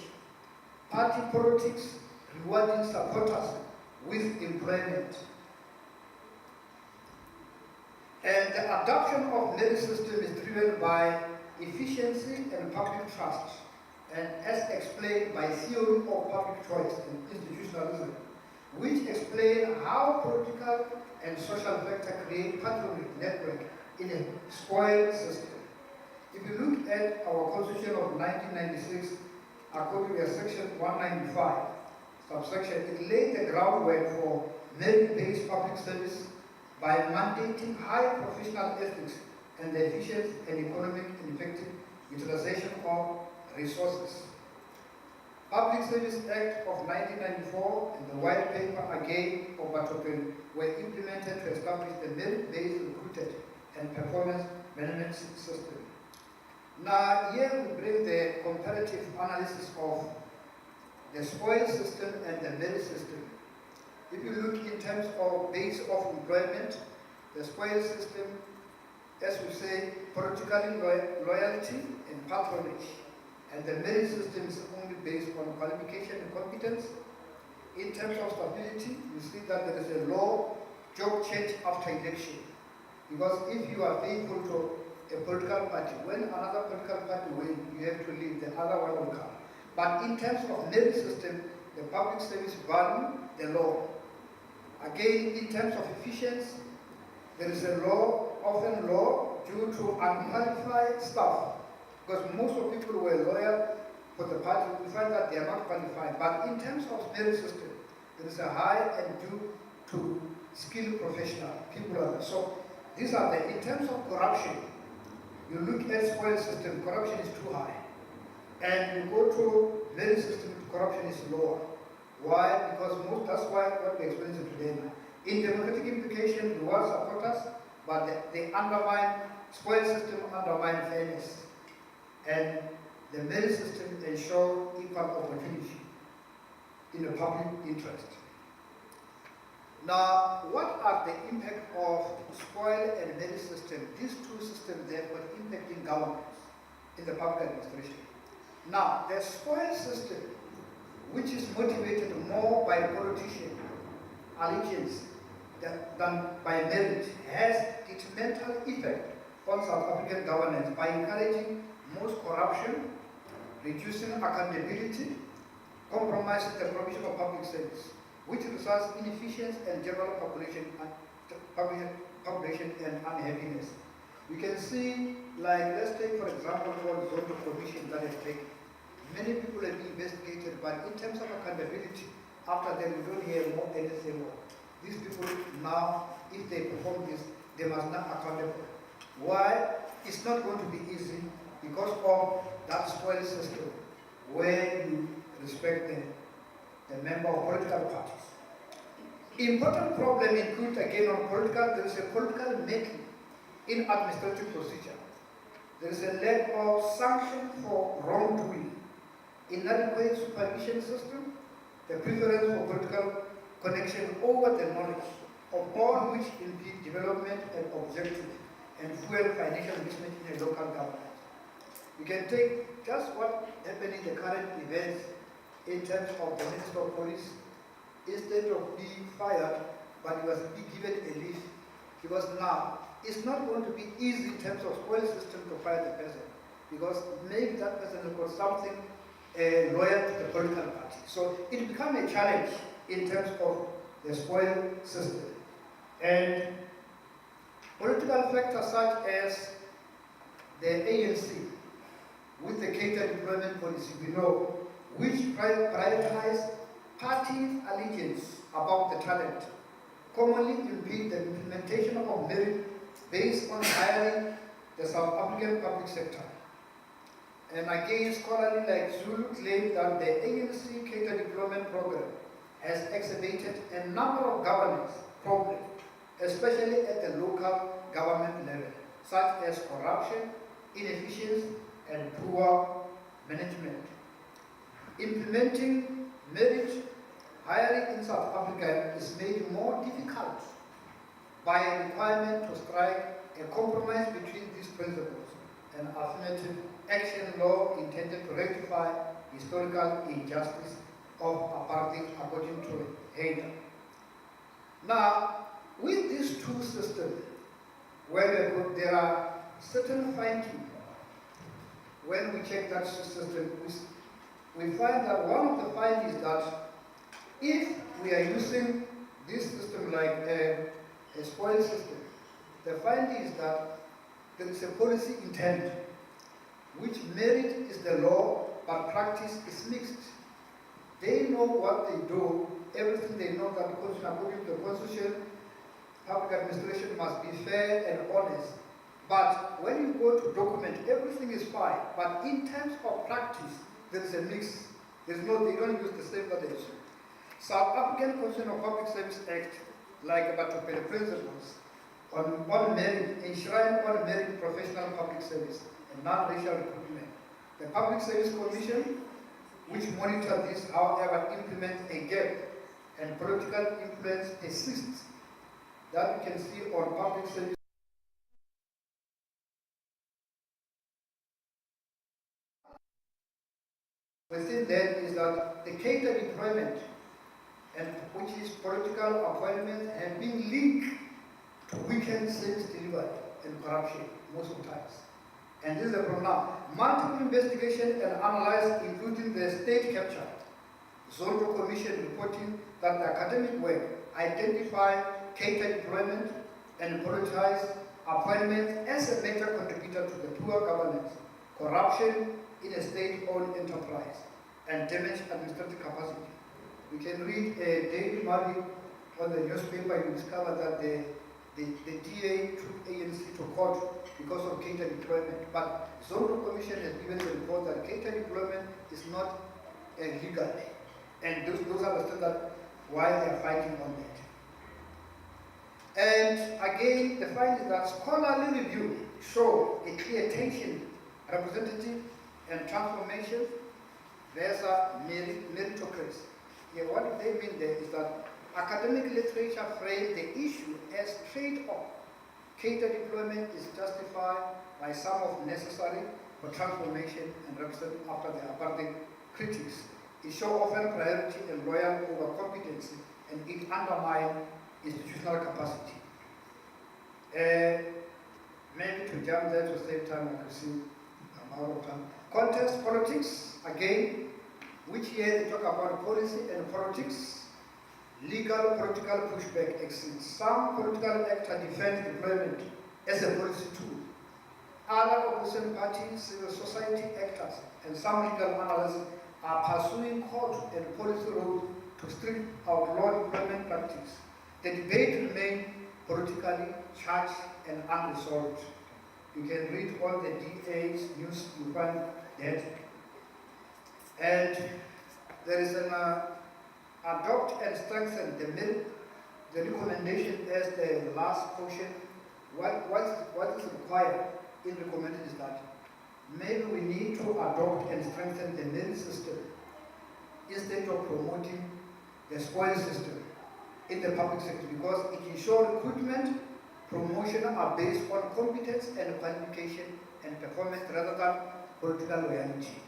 party politics rewarding supporters with employment. And the adoption of merit system is driven by efficiency and public trust, and as explained by theory of public choice and institutionalism, which explain how political and social factors create patronage network in a spoiled system. If you look at our Constitution of 1996, according to Section 195, subsection, it laid the groundwork for merit-based public service by mandating high professional ethics and the efficient and economic and effective utilization of resources. Public Service Act of 1994 and the White Paper again of Batopel were implemented to establish the merit-based recruited and performance management system. Now here we bring the comparative analysis of the spoil system and the merit system. If you look in terms of base of employment, the spoil system, as we say, political loyalty and patronage. And the merit system is only based on qualification and competence. In terms of stability, you see that there is a law job change after election. Because if you are faithful to a political party, when another political party wins, you have to leave, the other one will come. But in terms of merit system, the public service value the law. Again, in terms of efficiency, there is a law, often law, due to unqualified staff. Because most of people who were loyal for the party, we find that they are not qualified. But in terms of merit system, there is a high and due to skilled professional people. So these are the, in terms of corruption, you look at spoil system, corruption is too high. And you go to merit system, corruption is lower. Why? Because that's why what we explained today now. In democratic implication, reward supporters, but they undermine, spoil system undermine fairness. And the merit system ensure equal opportunity in the public interest. Now, what are the impact of spoil and merit system? These two systems, therefore, impacting governance in the public administration. Now, the spoil system, which is motivated more by politician allegiance than by merit, has detrimental effect on South African governance by encouraging most corruption, reducing accountability, compromising the provision of public service, which results in inefficiency and general population and unhappiness. We can see, like, let's take for example, what Zondo Commission that has taken. Many people have been investigated, but in terms of accountability, after that we don't hear more anything more. These people now, if they perform this, they must not accountable. Why? It's not going to be easy because of that spoil system where you respect the member of political parties. Important problem include again on political, there is a political making in administrative procedure. There is a lack of sanction for wrongdoing, inadequate supervision system, the preference for political connection over the knowledge of all which impede development and objective and fuel financial mismatch in a local government. We can take just what happened in the current events in terms of the Minister of Police, instead of being fired, but he was be given a leave. Because now, it's not going to be easy in terms of spoil system to fire the person, because maybe that person has got something loyal to the political party. So it becomes a challenge in terms of the spoil system. And political factors such as the ANC, with the catered deployment policy, we know, which prioritize party allegiance above the talent, commonly impede the implementation of merit based on hiring the South African public sector. And again, scholarly like Zulu claim that the ANC catered deployment program has exacerbated a number of governance problems, especially at the local government level, such as corruption, inefficiency, and poor management. Implementing merit hiring in South Africa is made more difficult by a requirement to strike a compromise between these principles and affirmative action law intended to rectify historical injustice of apartheid, according to Hayden. Now, with these two systems, where there are certain findings, when we check that system, we find that one of the findings is that if we are using this system like a spoil system, the finding is that there is a policy intent, which merit is the law, but practice is mixed. They know what they do, everything they know that according to the Constitution, public administration must be fair and honest. But when you go to document, everything is fine. But in terms of practice, there is a mix. They don't use the same validation. South African Constitution of Public Service Act, like about the principles on merit, enshrine on merit professional public service and non-racial recruitment. The Public Service Commission, which monitor this, however, implement a gap, and political influence persists. That you can see on public service. Within that is that the catered employment, and which is political appointments, have been linked to weekend service delivery and corruption most of the times. And this is the problem now. Multiple investigations and analysis, including the state capture, Zondo Commission reporting that the academic work identify catered employment and politicized appointments as a major contributor to the poor governance, corruption in a state-owned enterprise, and damaged administrative capacity. We can read David Mali on the newspaper, you discover that the DA took ANC to court because of catered employment. But Zondo Commission has given the report that catered employment is not legal. And those are the standards why they are fighting on that. And again, the findings that scholarly review show a clear tension, representative and transformation versus meritocracy. Yeah, what they mean there is that academic literature frames the issue as trade-off. Catered employment is justified by some of necessary for transformation and represented after the apartheid critics. It shows often priority and loyal over competency, and it undermines institutional capacity. Maybe to jump there to save time, I can see I'm out of time. Context politics, again, which here they talk about policy and politics. Legal political pushback exists. Some political actors defend deployment as a policy tool. Other opposition parties, civil society actors, and some legal analysts are pursuing court and policy route to strip outlaw deployment practice. The debate remains politically charged and unresolved. You can read all the DA's news, you find that. And there is an adopt and strengthen the recommendation as the last portion. What is required in recommended is that maybe we need to adopt and strengthen the merit system instead of promoting the spoil system in the public sector, because it ensures recruitment, promotion are based on competence and qualification and performance rather than political loyalty.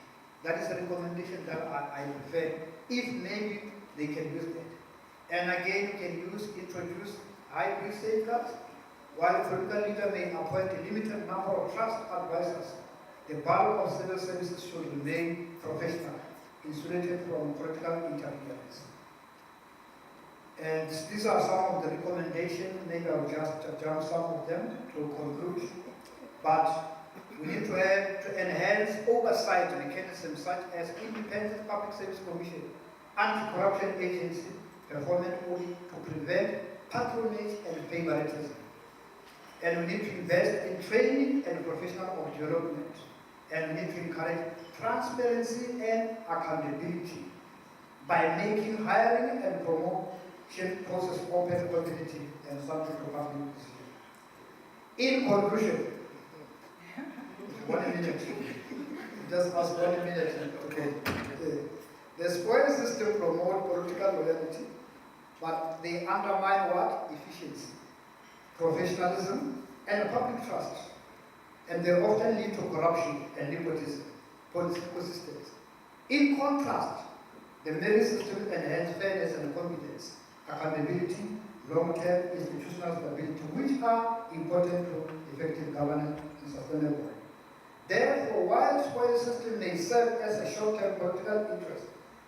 That is a recommendation that I prefer. if maybe they can use that. And again, you can introduce hybrid safeguards. While a political leader may appoint a limited number of trust advisors, the bulk of civil services should remain professional, insulated from political interference. And these are some of the recommendations. Maybe I'll just jump some of them to conclude. But we need to enhance oversight mechanisms such as independent public service commission, anti-corruption agency, performance audit to prevent patronage and favoritism. And we need to invest in training and professional development. And we need to encourage transparency and accountability by making hiring and promotion process open, competitive, and subject to public decision. In conclusion, 1 minute. Just ask 1 minute. Okay. The spoil system promotes political loyalty, but they undermine what? Efficiency, professionalism, and public trust. And they often lead to corruption and nepotism, political systems. In contrast, the merit system enhances fairness and competence, accountability, long-term institutional stability, which are important to effective governance and sustainable. Therefore, while the spoil system may serve as a short-term political interest,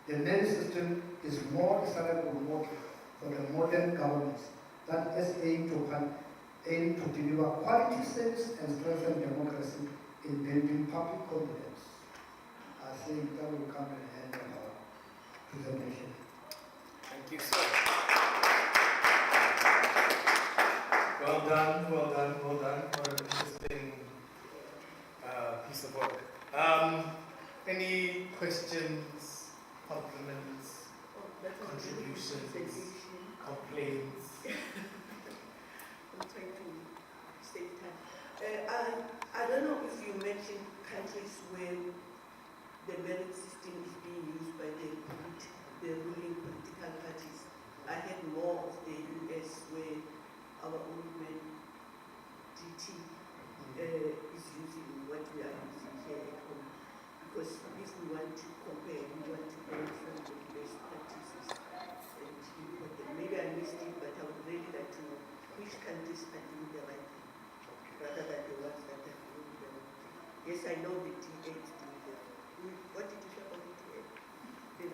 the merit system is more desirable model for the modern governance that is aim to deliver quality service and strengthen democracy in building public confidence. I think that will come in hand of our presentation. Thank you, sir. Well done, well done, well done. What an interesting piece of work. Any questions, compliments, contributions, complaints? I'm trying to save time. I don't know if you mentioned countries where the merit system is being used by the ruling political parties. I had more of the US where our old man GT is using what we are using here at home. Because if we want to compare, we want to learn from the best practices and import them. Maybe I missed it, but I would really like to know which countries are doing the right thing rather than the ones that are doing the wrong thing. Yes, I know the T8 is doing the what did you say about the T8?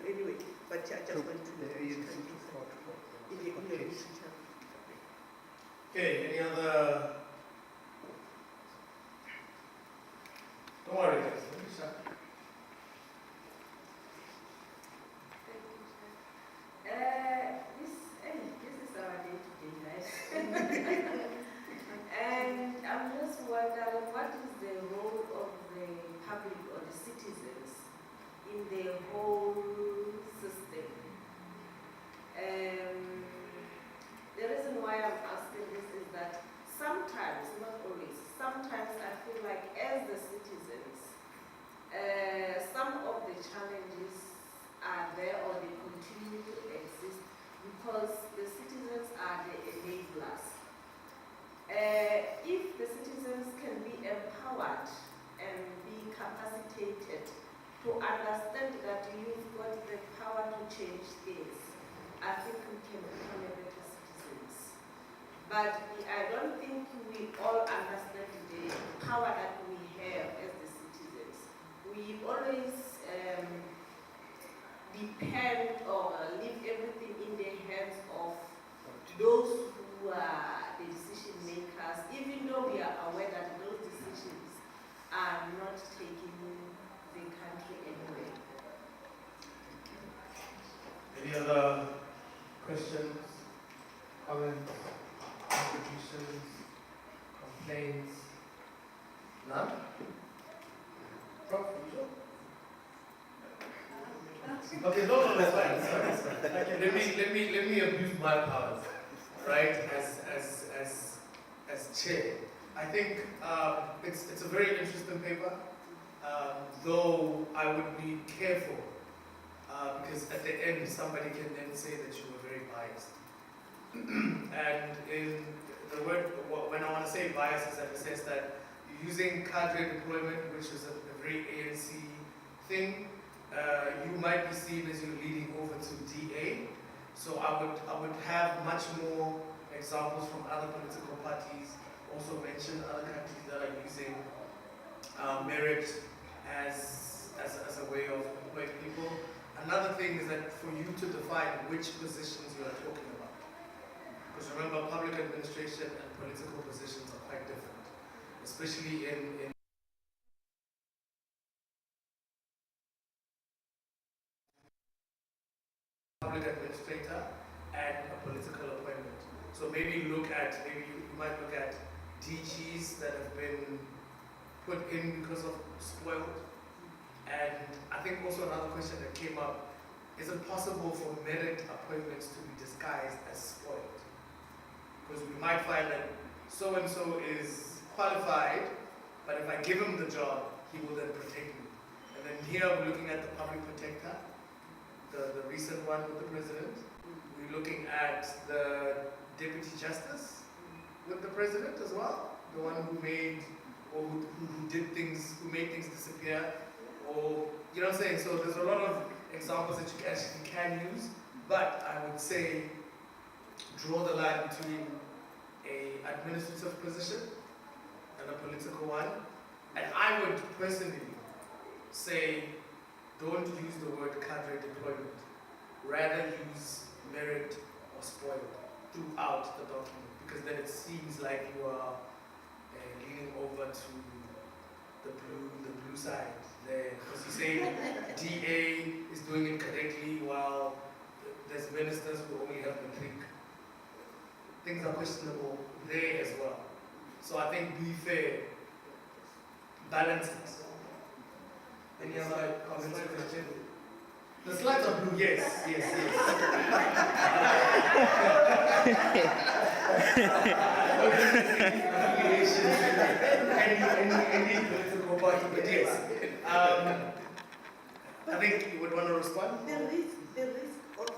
Anyway, but I just want to know which countries are in the research. Okay, any other? Don't worry, guys. Let me start. This is our day-to-day life. And I'm just wondering, what is the role of the public or the citizens in the whole system? The reason why I'm asking this is that sometimes, not always, sometimes I feel like as the citizens, some of the challenges are there or they continue to exist because the citizens are the enablers. If the citizens can be empowered and be capacitated to understand that you've got the power to change things, I think we can become a better citizens. But I don't think we all understand the power that we have as the citizens. We always depend or leave everything in the hands of those who are the decision makers, even though we are aware that those decisions are not taking the country anywhere. Any other questions, comments, contributions, complaints? None? Prof, you sure? Okay, no, that's fine. It's fine. Let me abuse my powers, right? As chair, I think it's a very interesting paper. Though I would be careful because at the end somebody can then say that you were very biased. And in the word, when I want to say bias is in the sense that you're using cadre deployment, which is a very ANC thing, you might be seen as you're leading over to DA. So I would have much more examples from other political parties, also mention other countries that are using merit as a way of employing people. Another thing is that for you to define which positions you are talking about. Because remember, public administration and political positions are quite different, especially in public administrator and a political appointment. So maybe you might look at DGs that have been put in because of spoiled. And I think also another question that came up, is it possible for merit appointments to be disguised as spoiled? Because we might find that so-and-so is qualified, but if I give him the job, he will then protect me. And then here we're looking at the public protector, the recent one with the president. We're looking at the deputy justice with the president as well, the one who made or who did things, who made things disappear, or you know what I'm saying. So there's a lot of examples that you actually can use, but I would say draw the line between a administrative position and a political one. And I would personally say, don't use the word cadre deployment. Rather use merit or spoiled throughout the document, because then it seems like you are leaning over to the blue side there. Because you say DA is doing it correctly while there's ministers who only have matric. Things are questionable there as well. So I think be fair, balance it. Any other comments or questions? The slides are blue, yes. Any political party, but yes. I think you would want to respond? The risk of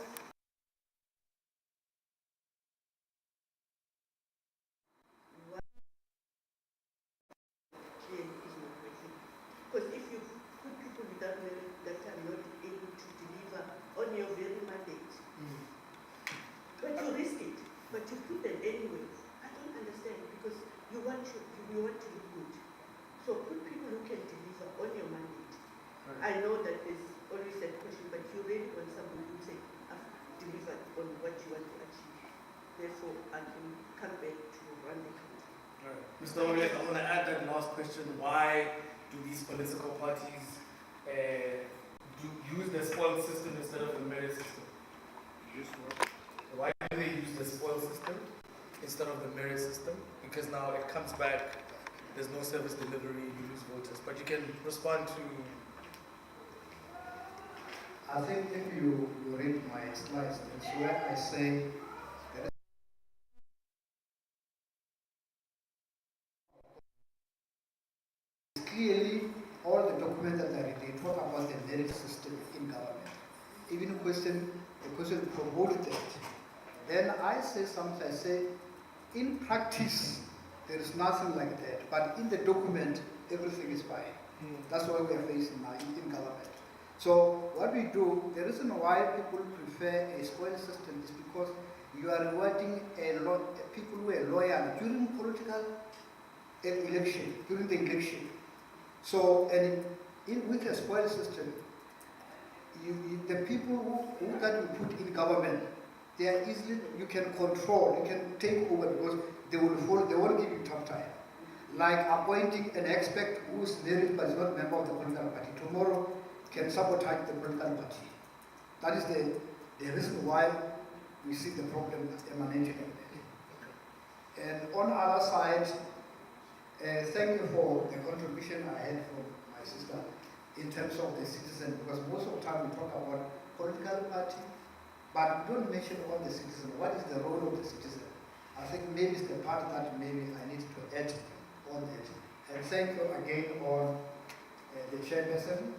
because if you put people without merit that are not able to deliver on your very mandate, but you risk it, but you put them anyway. I don't understand, because you want to look good. So put people who can deliver on your mandate. I know that there's always that question, but you really want somebody who say, I've delivered on what you want to achieve. Therefore, I can come back to run the country. All right. Mr. Owe, I want to add that last question. Why do these political parties use the spoiled system instead of the merit system? Why do they use the spoiled system instead of the merit system? Because now it comes back, there's no service delivery, you lose voters. But you can respond to... I think if you read my slides, it's where I say clearly all the documents that are read, they talk about the merit system in government. Even the question promoted that. Then I say something, I say, in practice, there is nothing like that. But in the document, everything is fine. That's what we are facing now in government. So what we do, the reason why people prefer a spoil system is because you are rewarding people who are loyal during political election, during the election. So, and with a spoil system, the people who that you put in government, they are easily, you can control, you can take over, because they will follow, they won't give you tough time. Like appointing an expert who's married but is not a member of the political party. Tomorrow can sabotage the political party. That is the reason why we see the problem emanating. And on the other side, thank you for the contribution I had from my sister in terms of the citizen, because most of the time we talk about political party, but we don't mention all the citizen. What is the role of the citizen? I think maybe it's the part that maybe I need to add on that. And thank you again on the chairperson.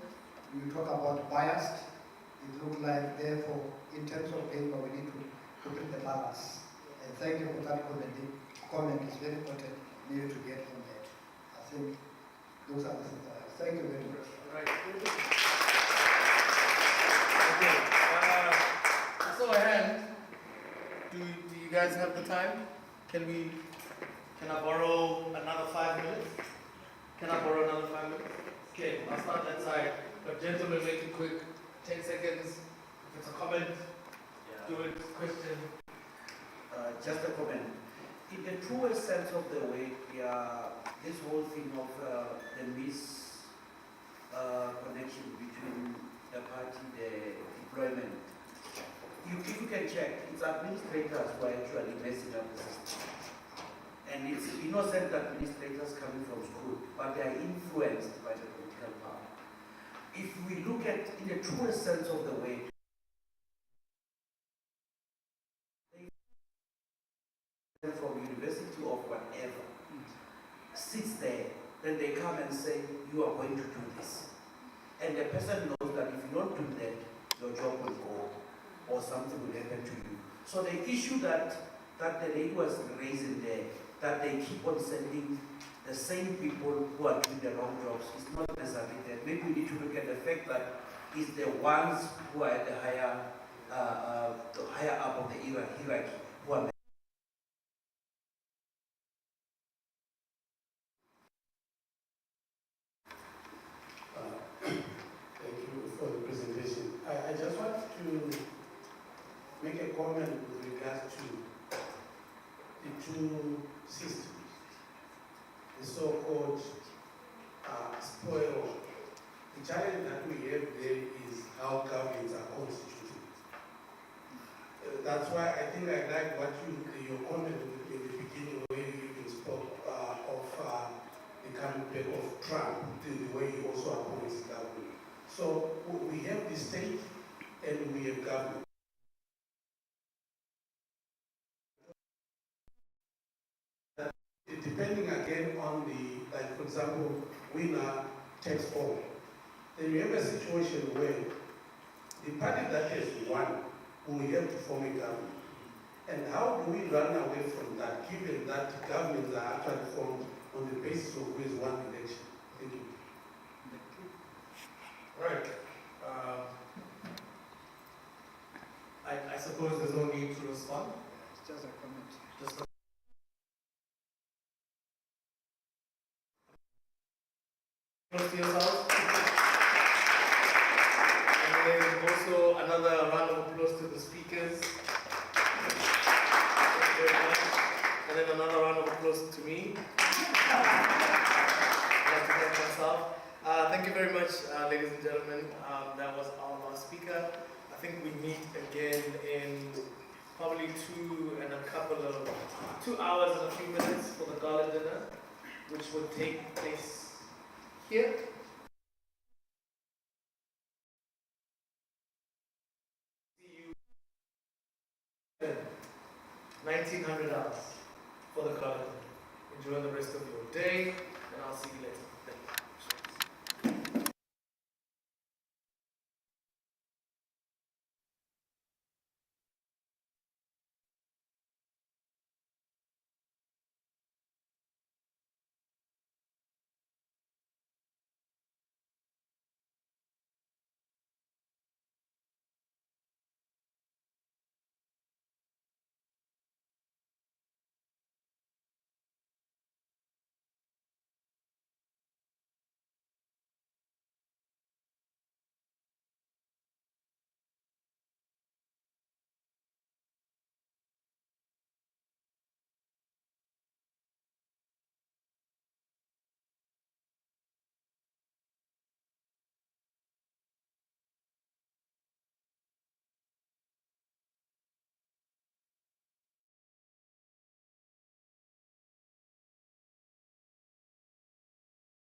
You talk about biased. It looks like therefore in terms of paper we need to put the balance. And thank you for that comment. It's very important maybe to get on that. I think those are the things. Thank you very much. All right. Okay. I saw a hand. Do you guys have the time? Can I borrow another 5 minutes? Can I borrow another 5 minutes? Okay, I'll start that side. But gentlemen, make it quick. 10 seconds. If it's a comment, do it. Question. Just a comment. In the truest sense of the word, this whole thing of the connection between the party, the deployment, if you can check, it's administrators who are actually messing up the system. And it's innocent administrators coming from school, but they are influenced by the political power. If we look at, in the truest sense of the word, from university or whatever, sits there, then they come and say, you are going to do this. And the person knows that if you don't do that, your job will go, or something will happen to you. So the issue that the lady was raising there, that they keep on sending the same people who are doing the wrong jobs, is not necessarily that. Maybe we need to look at the fact that it's the ones who are at the higher up of the hierarchy who are Thank you for the presentation. I just want to make a comment with regards to the two systems, the so-called spoil. The challenge that we have there is how governments are constituted. That's why I think I like what your comment in the beginning where you even spoke of the coming back of Trump, the way he also appoints government. So we have the state and we have government. Depending again on the, like for example, winner takes all. Then you have a situation where the party that has won will have to form a government. And how do we run away from that, given that governments are actually formed on the basis of who has won the election? Thank you. Right. I suppose there's no need to respond. It's just a comment. Just a close to yourself. And then also another round of applause to the speakers. Thank you very much. And then another round of applause to me. I'd like to thank myself. Thank you very much, ladies and gentlemen. That was our last speaker. I think we meet again in probably 2 hours and a few minutes for the gala dinner, which would take place here. See you 1900 hours for the gala dinner. Enjoy the rest of your day, and I'll see you later.